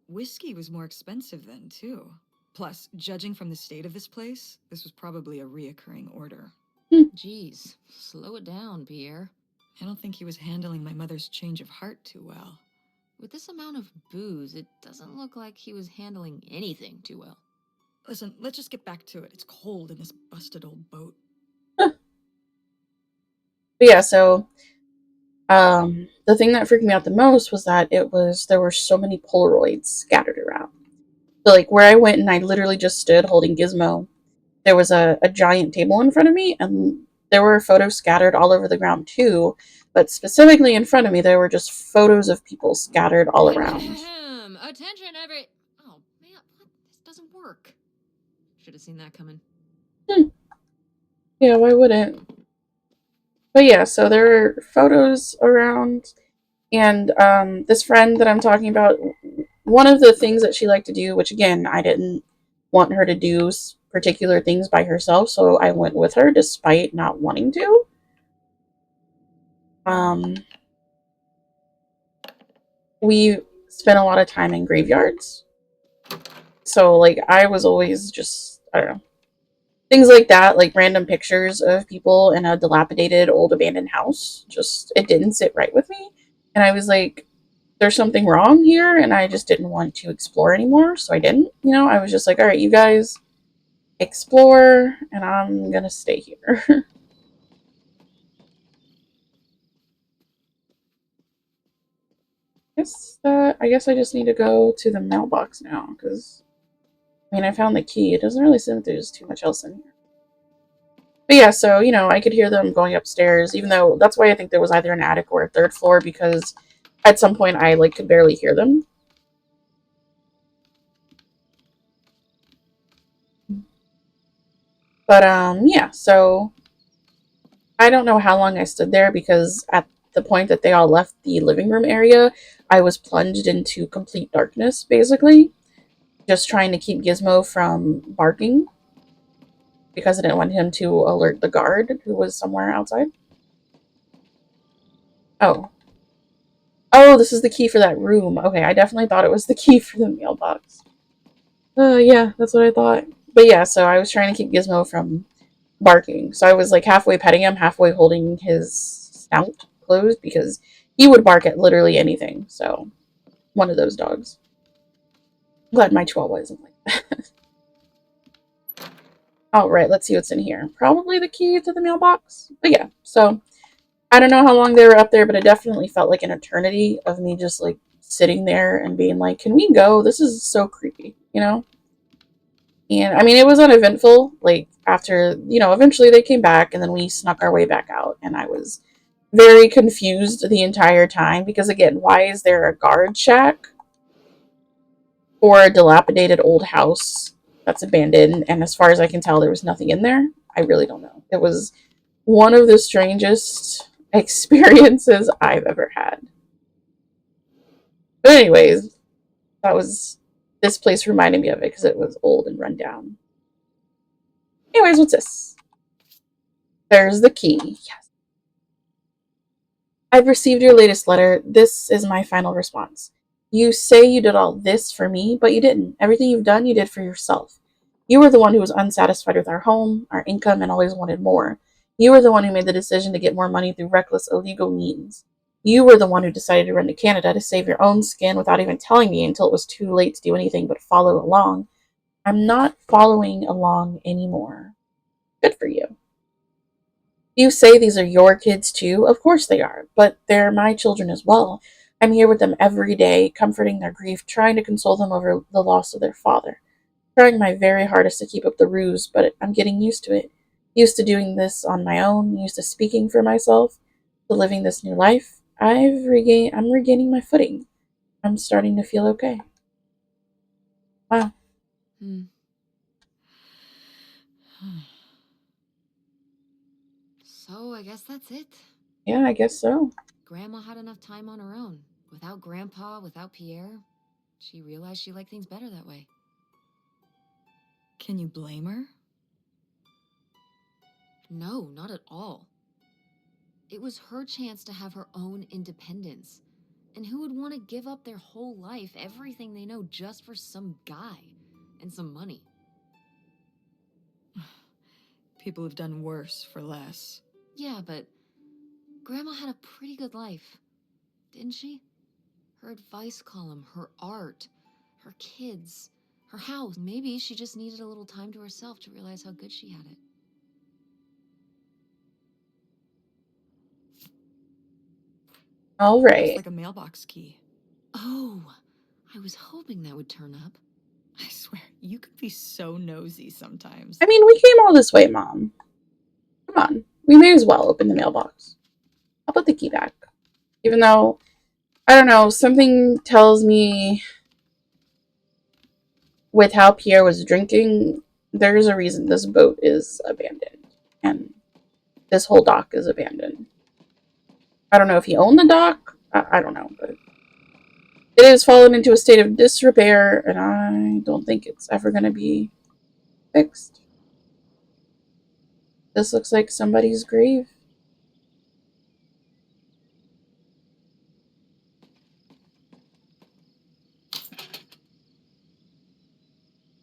Whiskey was more expensive then, too. Plus, judging from the state of this place, this was probably a reoccurring order. Jeez, slow it down, Pierre. I don't think he was handling my mother's change of heart too well. With this amount of booze, it doesn't look like he was handling anything too well. Listen, let's just get back to it. It's cold in this busted old boat. But yeah, so The thing that freaked me out the most was that there were so many Polaroids scattered around. So like where I went and I literally just stood holding Gizmo, there was a giant table in front of me, and there were photos scattered all over the ground too. But specifically in front of me, there were just photos of people scattered all around. Attention, every. Oh man, what? This doesn't work. Should have seen that coming. Yeah, why wouldn't? But yeah, so there were photos around, and this friend that I'm talking about, one of the things that she liked to do, which again, I didn't want her to do particular things by herself, so I went with her despite not wanting to. We spent a lot of time in graveyards. So, like, I was always just, I don't know, things like that, like random pictures of people in a dilapidated old abandoned house. Just, it didn't sit right with me. And I was like, there's something wrong here, and I just didn't want to explore anymore, so I didn't. I was just like, all right, you guys explore, and I'm gonna stay here. I guess I just need to go to the mailbox now, because, I found the key. It doesn't really seem like there's too much else in here. But yeah, so, I could hear them going upstairs, even though that's why I think there was either an attic or a third floor, because at some point I, like, could barely hear them. But, yeah, so I don't know how long I stood there, because at the point that they all left the living room area, I was plunged into complete darkness, basically. Just trying to keep Gizmo from barking, because I didn't want him to alert the guard, who was somewhere outside. Oh. Oh, this is the key for that room. Okay, I definitely thought it was the key for the mailbox. Yeah, that's what I thought. But yeah, so I was trying to keep Gizmo from barking. So I was like halfway petting him, halfway holding his snout closed, because he would bark at literally anything. So, one of those dogs. I'm glad my Chihuahua isn't like that. Alright, let's see what's in here. Probably the key to the mailbox. But yeah, so I don't know how long they were up there, but it definitely felt like an eternity of me just like sitting there and being like, can we go? This is so creepy, And it was uneventful. Like, after, eventually they came back, and then we snuck our way back out. And I was very confused the entire time, because, again, why is there a guard shack for a dilapidated old house that's abandoned? And as far as I can tell, there was nothing in there. I really don't know. It was one of the strangest experiences I've ever had. But anyways, this place reminded me of it because it was old and run down. Anyways, what's this? There's the key. Yes. I've received your latest letter. This is my final response. You say you did all this for me, but you didn't. Everything you've done, you did for yourself. You were the one who was unsatisfied with our home, our income, and always wanted more. You were the one who made the decision to get more money through reckless, illegal means. You were the one who decided to run to Canada to save your own skin without even telling me until it was too late to do anything but follow along. I'm not following along anymore. Good for you. You say these are your kids too? Of course they are, but they're my children as well. I'm here with them every day, comforting their grief, trying to console them over the loss of their father. Trying my very hardest to keep up the ruse, but I'm getting used to it. Used to doing this on my own, used to speaking for myself, to living this new life. I'm regaining my footing. I'm starting to feel okay. Wow. So I guess that's it. Yeah, I guess so. Grandma had enough time on her own. Without Grandpa, without Pierre. She realized she liked things better that way. Can you blame her? No, not at all. It was her chance to have her own independence. And who would want to give up their whole life, everything they know, just for some guy and some money? People have done worse for less. Yeah, but Grandma had a pretty good life, didn't she? Her advice column, her art, her kids, her house. Maybe she just needed a little time to herself to realize how good she had it. All Looks right. like a mailbox key. Oh, I was hoping that would turn up. I swear, you could be so nosy sometimes. I mean, we came all this way, Mom. Come on. We may as well open the mailbox. I'll put the key back. Even though, I don't know, something tells me with how Pierre was drinking, there's a reason this boat is abandoned. And this whole dock is abandoned. I don't know if he owned the dock. I don't know, but it has fallen into a state of disrepair, and I don't think it's ever going to be fixed. This looks like somebody's grave.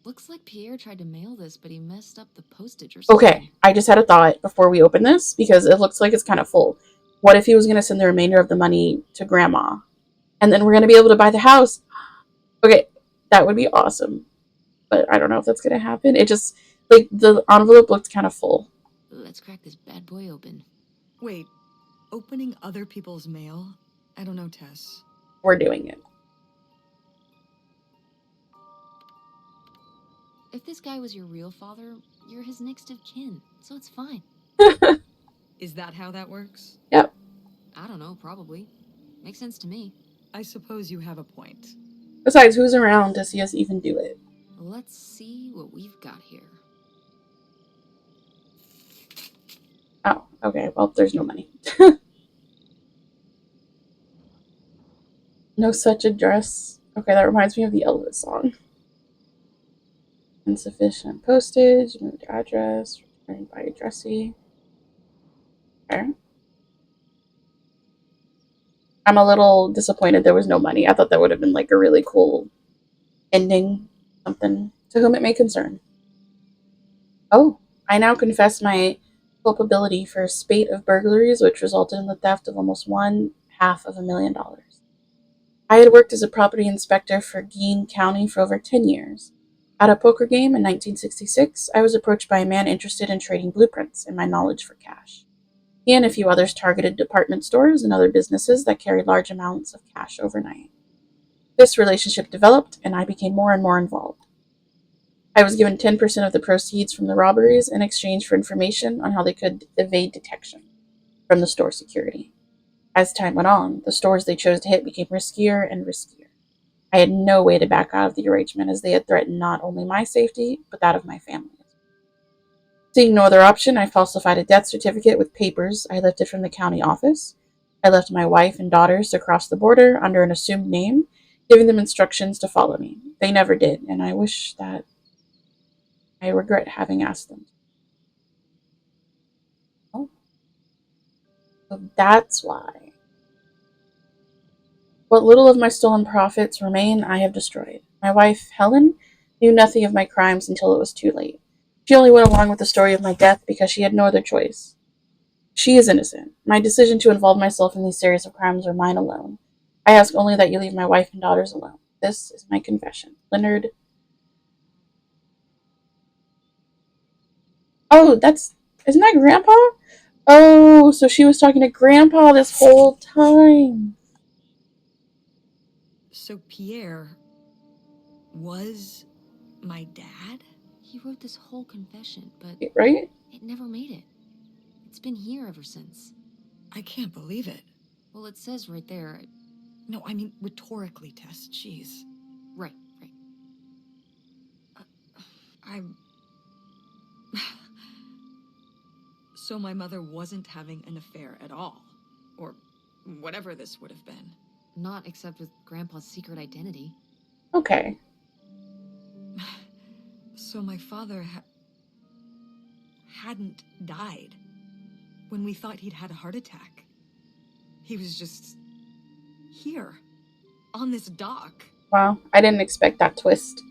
Looks like Pierre tried to mail this, but he messed up the postage or something. Okay, I just had a thought before we open this, because it looks like it's kind of full. What if he was going to send the remainder of the money to Grandma? And then we're going to be able to buy the house? Okay, that would be awesome. But I don't know if that's going to happen. It just, like, the envelope looked kind of full. Let's crack this bad boy open. Wait, opening other people's mail? I don't know, Tess. We're doing it. If this guy was your real father, you're his next of kin, so it's fine. Is that how that works? Yep. I don't know, probably. Makes sense to me. I suppose you have a point. Besides, who's around to see us even do it? Let's see what we've got here. Oh, okay. Well, there's no money. No such address. Okay, that reminds me of the Elvis song. Insufficient postage, moved address, returned by addressee. Okay. I'm a little disappointed there was no money. I thought that would have been like a really cool ending. Something to whom it may concern. Oh, I now confess my culpability for a spate of burglaries which resulted in the theft of almost $500,000. I had worked as a property inspector for Gein County for over 10 years. At a poker game in 1966, I was approached by a man interested in trading blueprints and my knowledge for cash. He and a few others targeted department stores and other businesses that carried large amounts of cash overnight. This relationship developed, and I became more and more involved. I was given 10% of the proceeds from the robberies in exchange for information on how they could evade detection from the store security. As time went on, the stores they chose to hit became riskier and riskier. I had no way to back out of the arrangement as they had threatened not only my safety, but that of my family. Seeing no other option, I falsified a death certificate with papers I lifted from the county office. I left my wife and daughters to cross the border under an assumed name, giving them instructions to follow me. They never did, and I wish that I regret having asked them. Oh, so that's why. What little of my stolen profits remain, I have destroyed. My wife, Helen, knew nothing of my crimes until it was too late. She only went along with the story of my death because she had no other choice. She is innocent. My decision to involve myself in these series of crimes are mine alone. I ask only that you leave my wife and daughters alone. This is my confession. Leonard. Oh, isn't that Grandpa? Oh, so she was talking to Grandpa this whole time. So Pierre was my dad? He wrote this whole confession, but Right? it never made it. It's been here ever since. I can't believe it. Well, it says right there. No, I mean rhetorically, Tess. Jeez. Right. I'm. So my mother wasn't having an affair at all. Or whatever this would have been. Not except with Grandpa's secret identity. Okay. So my father hadn't died when we thought he'd had a heart attack. He was just here, on this dock. Wow, I didn't expect that twist.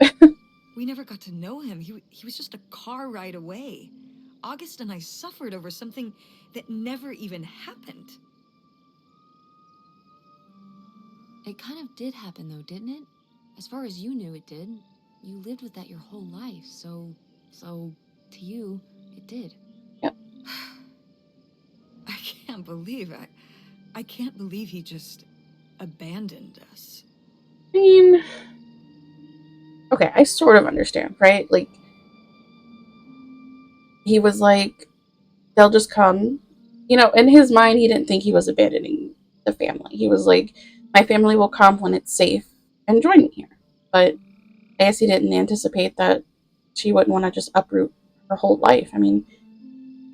We never got to know him. He was just a car ride away. August and I suffered over something that never even happened. It kind of did happen, though, didn't it? As far as you knew, it did. You lived with that your whole life, so to you, it did. Yep. I can't believe I can't believe he just abandoned us. I mean, okay, I sort of understand, right? Like, he was like, they'll just come. You know, in his mind, he didn't think he was abandoning the family. He was like, my family will come when it's safe and join me here. But I guess he didn't anticipate that she wouldn't want to just uproot her whole life. I mean,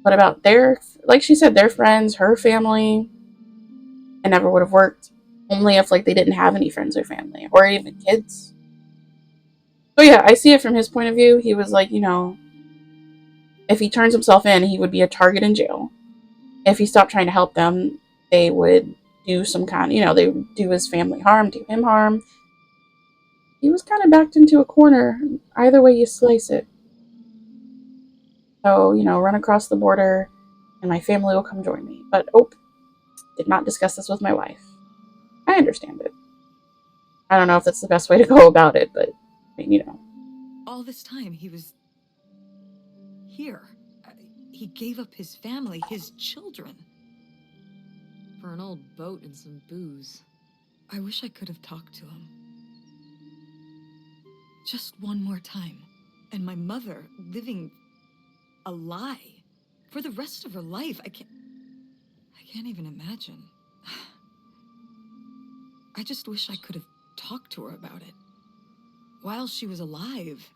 what about their, like she said, their friends, her family? It never would have worked. Only if, like, they didn't have any friends or family or even kids. So, yeah, I see it from his point of view. He was like, you know, if he turns himself in, he would be a target in jail. If he stopped trying to help them, they would do some kind, you know, they would do his family harm, do him harm. He was kind of backed into a corner, either way you slice it. So, you know, run across the border and my family will come join me. But, oh, did not discuss this with my wife. I understand it. I don't know if that's the best way to go about it, but, I mean, you know. All this time, he was here. He gave up his family, his children. For an old boat and some booze. I wish I could have talked to him. Just one more time. And my mother living a lie for the rest of her life. I can't even imagine. I just wish I could have talked to her about it. While she was alive,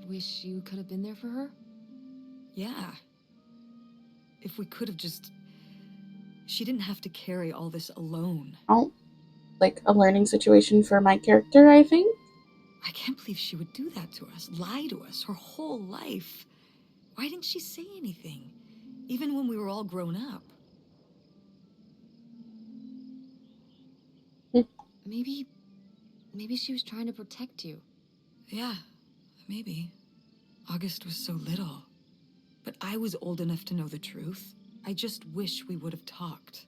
Wish you could have been there for her? yeah. If we could have just... She didn't have to carry all this alone. Oh, like a learning situation for my character, I think. I can't believe she would do that to us, lie to us her whole life. Why didn't she say anything? Even when we were all grown up. Maybe she was trying to protect you. Yeah, maybe. August was so little. But I was old enough to know the truth. I just wish we would have talked.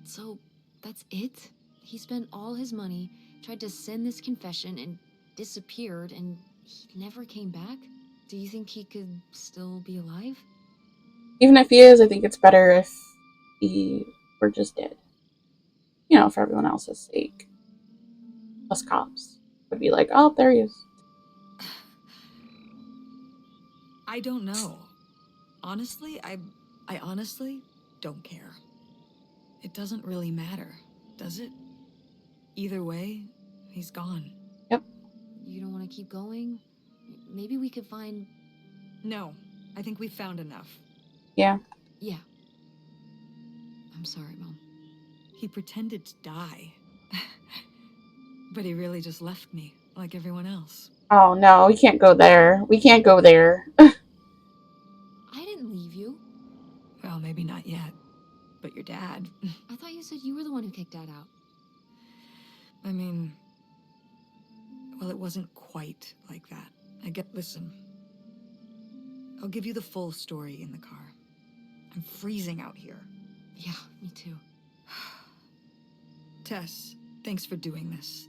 So, that's it? He spent all his money, tried to send this confession, and disappeared, and he never came back? Do you think he could still be alive? Even if he is, I think it's better if he were just dead. You know, for everyone else's sake. Us cops would be like, oh, there he is. I don't know. Honestly, I honestly don't care. It doesn't really matter, does it? Either way, he's gone. Yep. You don't want to keep going? Maybe we could find... No, I think we've found enough. Yeah. Yeah. I'm sorry, Mom. He pretended to die. But he really just left me, like everyone else. Oh, no, we can't go there. We can't go there. I didn't leave you. Well, maybe not yet. But your dad. I thought you said you were the one who kicked Dad out. I mean... Well, it wasn't quite like that. Listen. I'll give you the full story in the car. I'm freezing out here. Yeah, me too. Tess, thanks for doing this.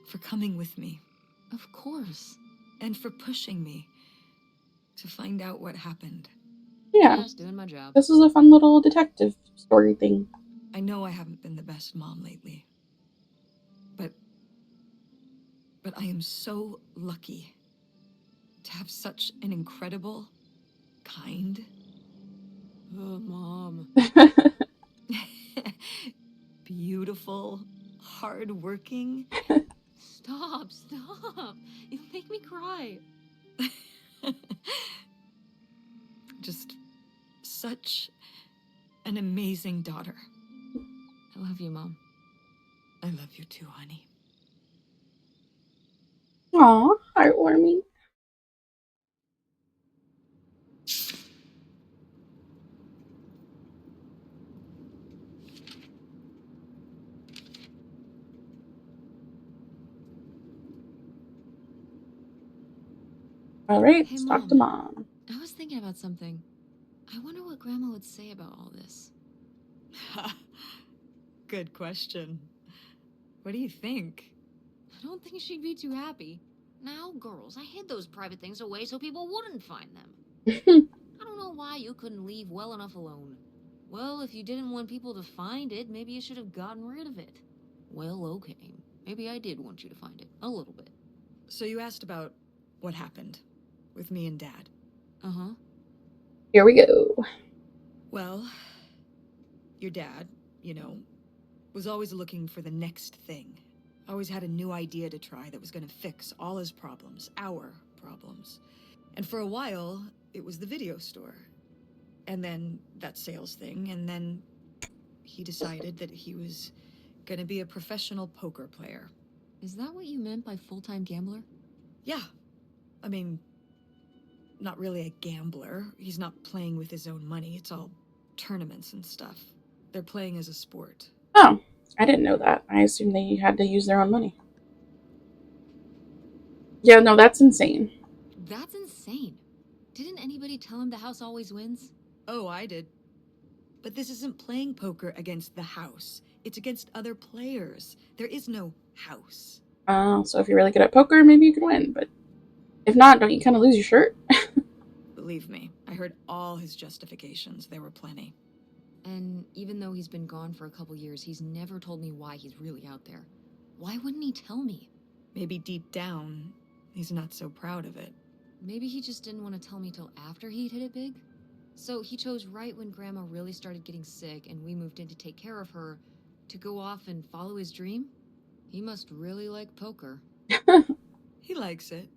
For coming with me. Of course. And for pushing me to find out what happened. Yeah. Just doing my job. This is a fun little detective story thing. I know I haven't been the best mom lately. But I am so lucky to have such an incredible, kind... Oh, Mom. beautiful, hardworking... Stop. You'll make me cry. Just such an amazing daughter. I love you, Mom. I love you too, honey. Aw, heartwarming. All right, Hey, let's talk to Mom. I was thinking about something. I wonder what Grandma would say about all this. Good question. What do you think? I don't think she'd be too happy. Now, girls, I hid those private things away so people wouldn't find them. I don't know why you couldn't leave well enough alone. Well, if you didn't want people to find it, maybe you should have gotten rid of it. Well, okay. Maybe I did want you to find it. A little bit. So you asked about what happened with me and Dad. Uh-huh. Here we go. Well, your dad, you know, was always looking for the next thing. Always had a new idea to try that was going to fix all his problems, our problems. And for a while, it was the video store. And then that sales thing, and then he decided that he was going to be a professional poker player. Is that what you meant by full-time gambler? Yeah. I mean, not really a gambler. He's not playing with his own money. It's all tournaments and stuff. They're playing as a sport. Oh, I didn't know that. I assumed they had to use their own money. Yeah, no, that's insane. That's insane. Didn't anybody tell him the house always wins? Oh, I did. But this isn't playing poker against the house. It's against other players. There is no house. So if you're really good at poker, maybe you can win. But if not, don't you kind of lose your shirt? Believe me, I heard all his justifications. There were plenty. And even though he's been gone for a couple years, he's never told me why he's really out there. Why wouldn't he tell me? Maybe deep down, he's not so proud of it. Maybe he just didn't want to tell me till after he'd hit it big? So he chose right when Grandma really started getting sick and we moved in to take care of her to go off and follow his dream? He must really like poker. He likes it.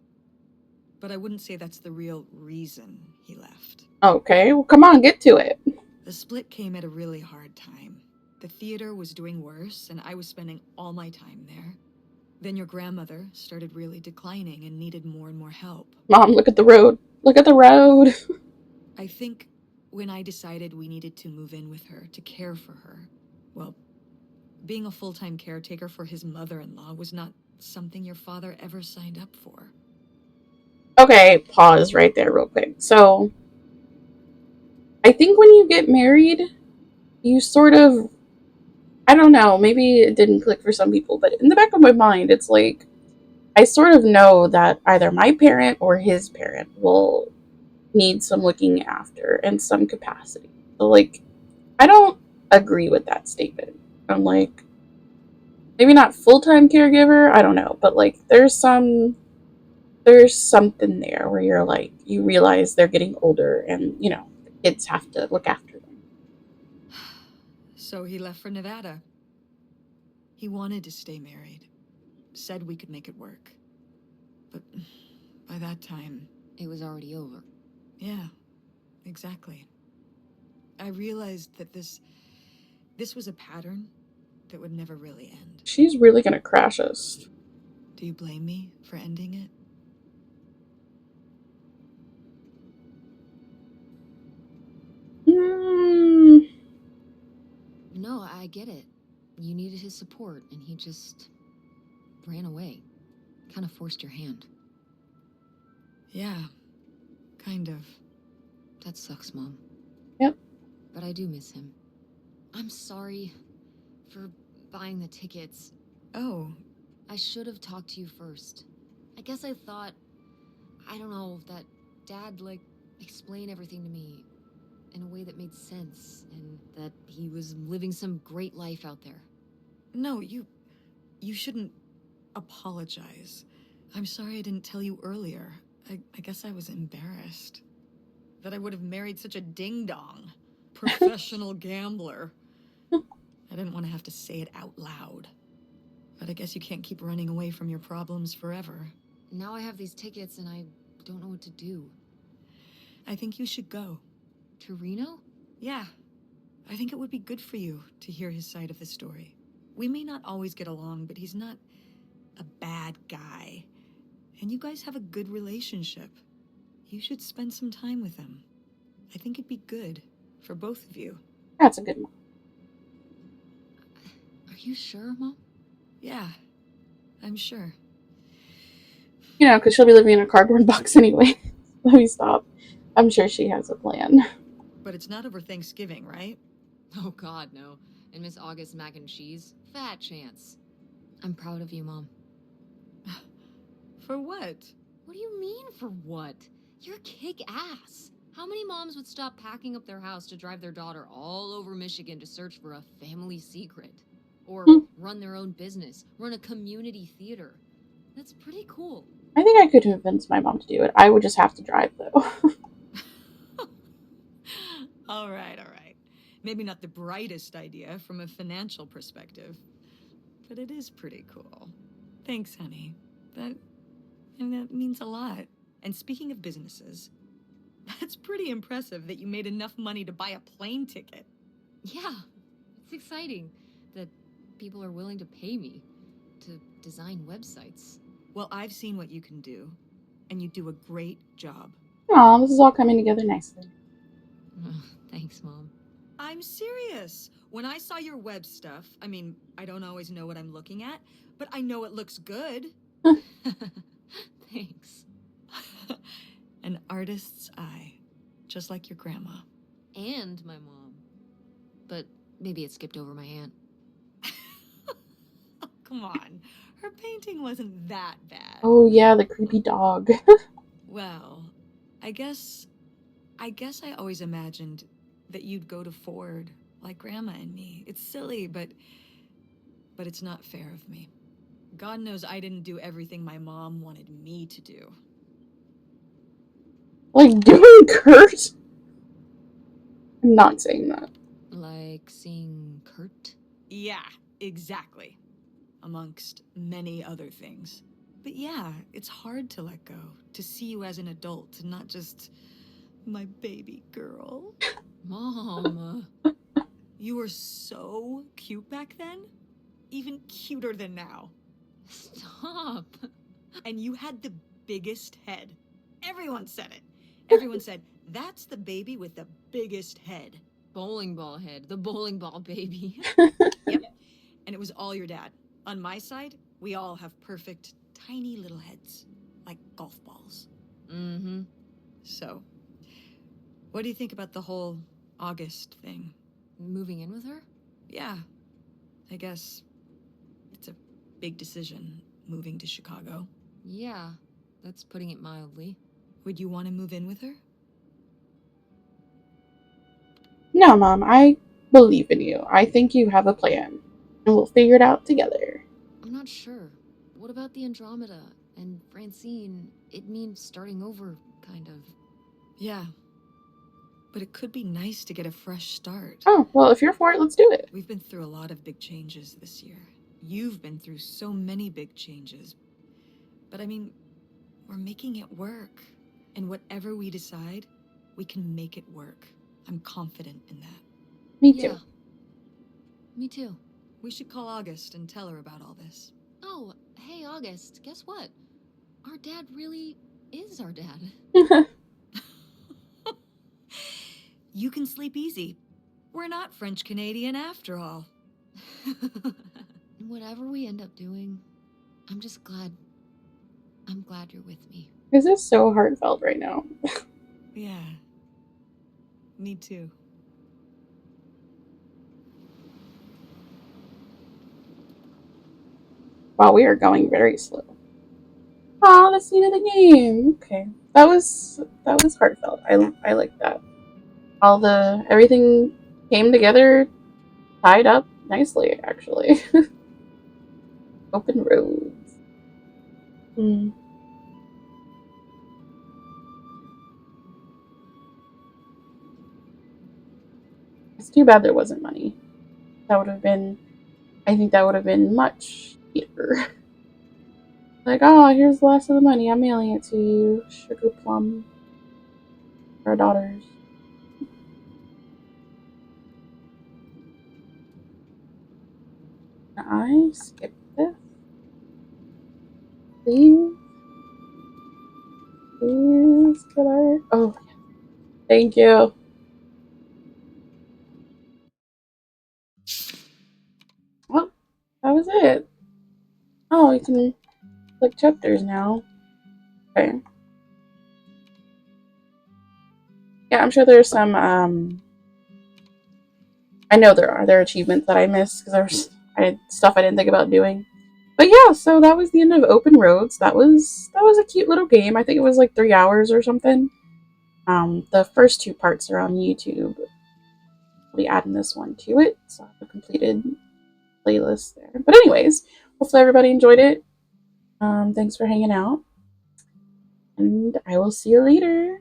But I wouldn't say that's the real reason he left. Okay, well, come on, get to it. The split came at a really hard time. The theater was doing worse, and I was spending all my time there. Then your grandmother started really declining and needed more and more help. Mom, look at the road. Look at the road. I think when I decided we needed to move in with her to care for her, well, being a full-time caretaker for his mother-in-law was not something your father ever signed up for. Okay, pause right there real quick. So, I think when you get married, you sort of, I don't know, maybe it didn't click for some people, but in the back of my mind, it's like, I sort of know that either my parent or his parent will need some looking after in some capacity. So, like, I don't agree with that statement. I'm like, maybe not full-time caregiver, I don't know, but like, there's something there where you're like, you realize they're getting older and, you know, the kids have to look after them. So he left for Nevada. He wanted to stay married. Said we could make it work. But by that time... It was already over. Yeah, exactly. I realized that this was a pattern that would never really end. She's really gonna crash us. Do you blame me for ending it? No, I get it. You needed his support, and he just ran away. Kind of forced your hand. Yeah, kind of. That sucks, Mom. Yep. But I do miss him. I'm sorry for buying the tickets. Oh, I should have talked to you first. I guess I thought, I don't know, that Dad, like, explained everything to me in a way that made sense, and that he was living some great life out there. no, you shouldn't apologize. I'm sorry I didn't tell you earlier. I guess I was embarrassed. That I would have married such a ding-dong. Professional gambler. I didn't want to have to say it out loud. But I guess you can't keep running away from your problems forever. Now I have these tickets, and I don't know what to do. I think you should go. To Reno? Yeah. I think it would be good for you to hear his side of the story. We may not always get along, but he's not a bad guy. And you guys have a good relationship. You should spend some time with him. I think it'd be good for both of you. That's a good one. Are you sure, Mom? Yeah, I'm sure. You know, because she'll be living in a cardboard box anyway. Let me stop. I'm sure she has a plan. But it's not over Thanksgiving, right? Oh, God, no. And Miss August mac and cheese? Fat chance. I'm proud of you, Mom. For what? What do you mean for what? You're kick-ass. How many moms would stop packing up their house to drive their daughter all over Michigan to search for a family secret? Or Hmm. run their own business, run a community theater. That's pretty cool. I think I could convince my mom to do it. I would just have to drive, though. All right, all right. Maybe not the brightest idea from a financial perspective, but it is pretty cool. Thanks, honey. That means a lot. And speaking of businesses, that's pretty impressive that you made enough money to buy a plane ticket. Yeah, it's exciting that people are willing to pay me to design websites. Well, I've seen what you can do, and you do a great job. Aw, this is all coming together nicely. Thanks, Mom. I'm serious. When I saw your web stuff, I mean, I don't always know what I'm looking at, but I know it looks good. Thanks. An artist's eye, just like your grandma. And my mom. But maybe it skipped over my aunt. Oh, come on. Her painting wasn't that bad. Oh, yeah, the creepy dog. Well, I guess I always imagined that you'd go to Ford like Grandma and me. It's silly, but it's not fair of me. God knows I didn't do everything my mom wanted me to do. Like, doing Kurt? I'm not saying that. Like seeing Kurt? Yeah, exactly. Amongst many other things. But yeah, it's hard to let go, to see you as an adult, and not just my baby girl. Mom. You were so cute back then, even cuter than now. Stop. And you had the biggest head. Everyone said it. Everyone said, that's the baby with the biggest head. Bowling ball head. The bowling ball baby. Yep. And it was all your dad. On my side, we all have perfect, tiny little heads, like golf balls. Mm-hmm. So, what do you think about the whole August thing? Moving in with her? Yeah, I guess it's a big decision, moving to Chicago. Yeah, that's putting it mildly. Would you want to move in with her? No, Mom, I believe in you. I think you have a plan. And we'll figure it out together. I'm not sure. What about the Andromeda and Francine? It means starting over, kind of. Yeah. But it could be nice to get a fresh start. Oh, well, if you're for it, let's do it. We've been through a lot of big changes this year. You've been through so many big changes. But I mean, we're making it work. And whatever we decide, we can make it work. I'm confident in that. Me too. Yeah. Me too. We should call August and tell her about all this. Oh, hey, August, guess what? Our dad really is our dad. You can sleep easy. We're not French Canadian after all. Whatever we end up doing, I'm just glad. I'm glad you're with me. This is so heartfelt right now. Yeah. Me too. Wow, we are going very slow. Oh, the scene of the game. Okay, that was heartfelt. I like that. Everything came together, tied up nicely. Actually, open roads. It's too bad there wasn't money. That would have been. I think that would have been much sweeter. Like, oh, here's the last of the money. I'm mailing it to you, Sugar Plum. Our daughters. Can I skip this? Please? Please, killer? Oh, thank you. Well, that was it. Oh, you can click chapters now. Okay. Yeah, I'm sure there's some, I know there are achievements that I missed because I had stuff I didn't think about doing. But yeah, so that was the end of Open Roads. That was a cute little game. I think it was like 3 hours or something. The first 2 parts are on YouTube. I'll be adding this one to it, so I have a completed playlist there. But anyways, hopefully everybody enjoyed it. Thanks for hanging out, and I will see you later.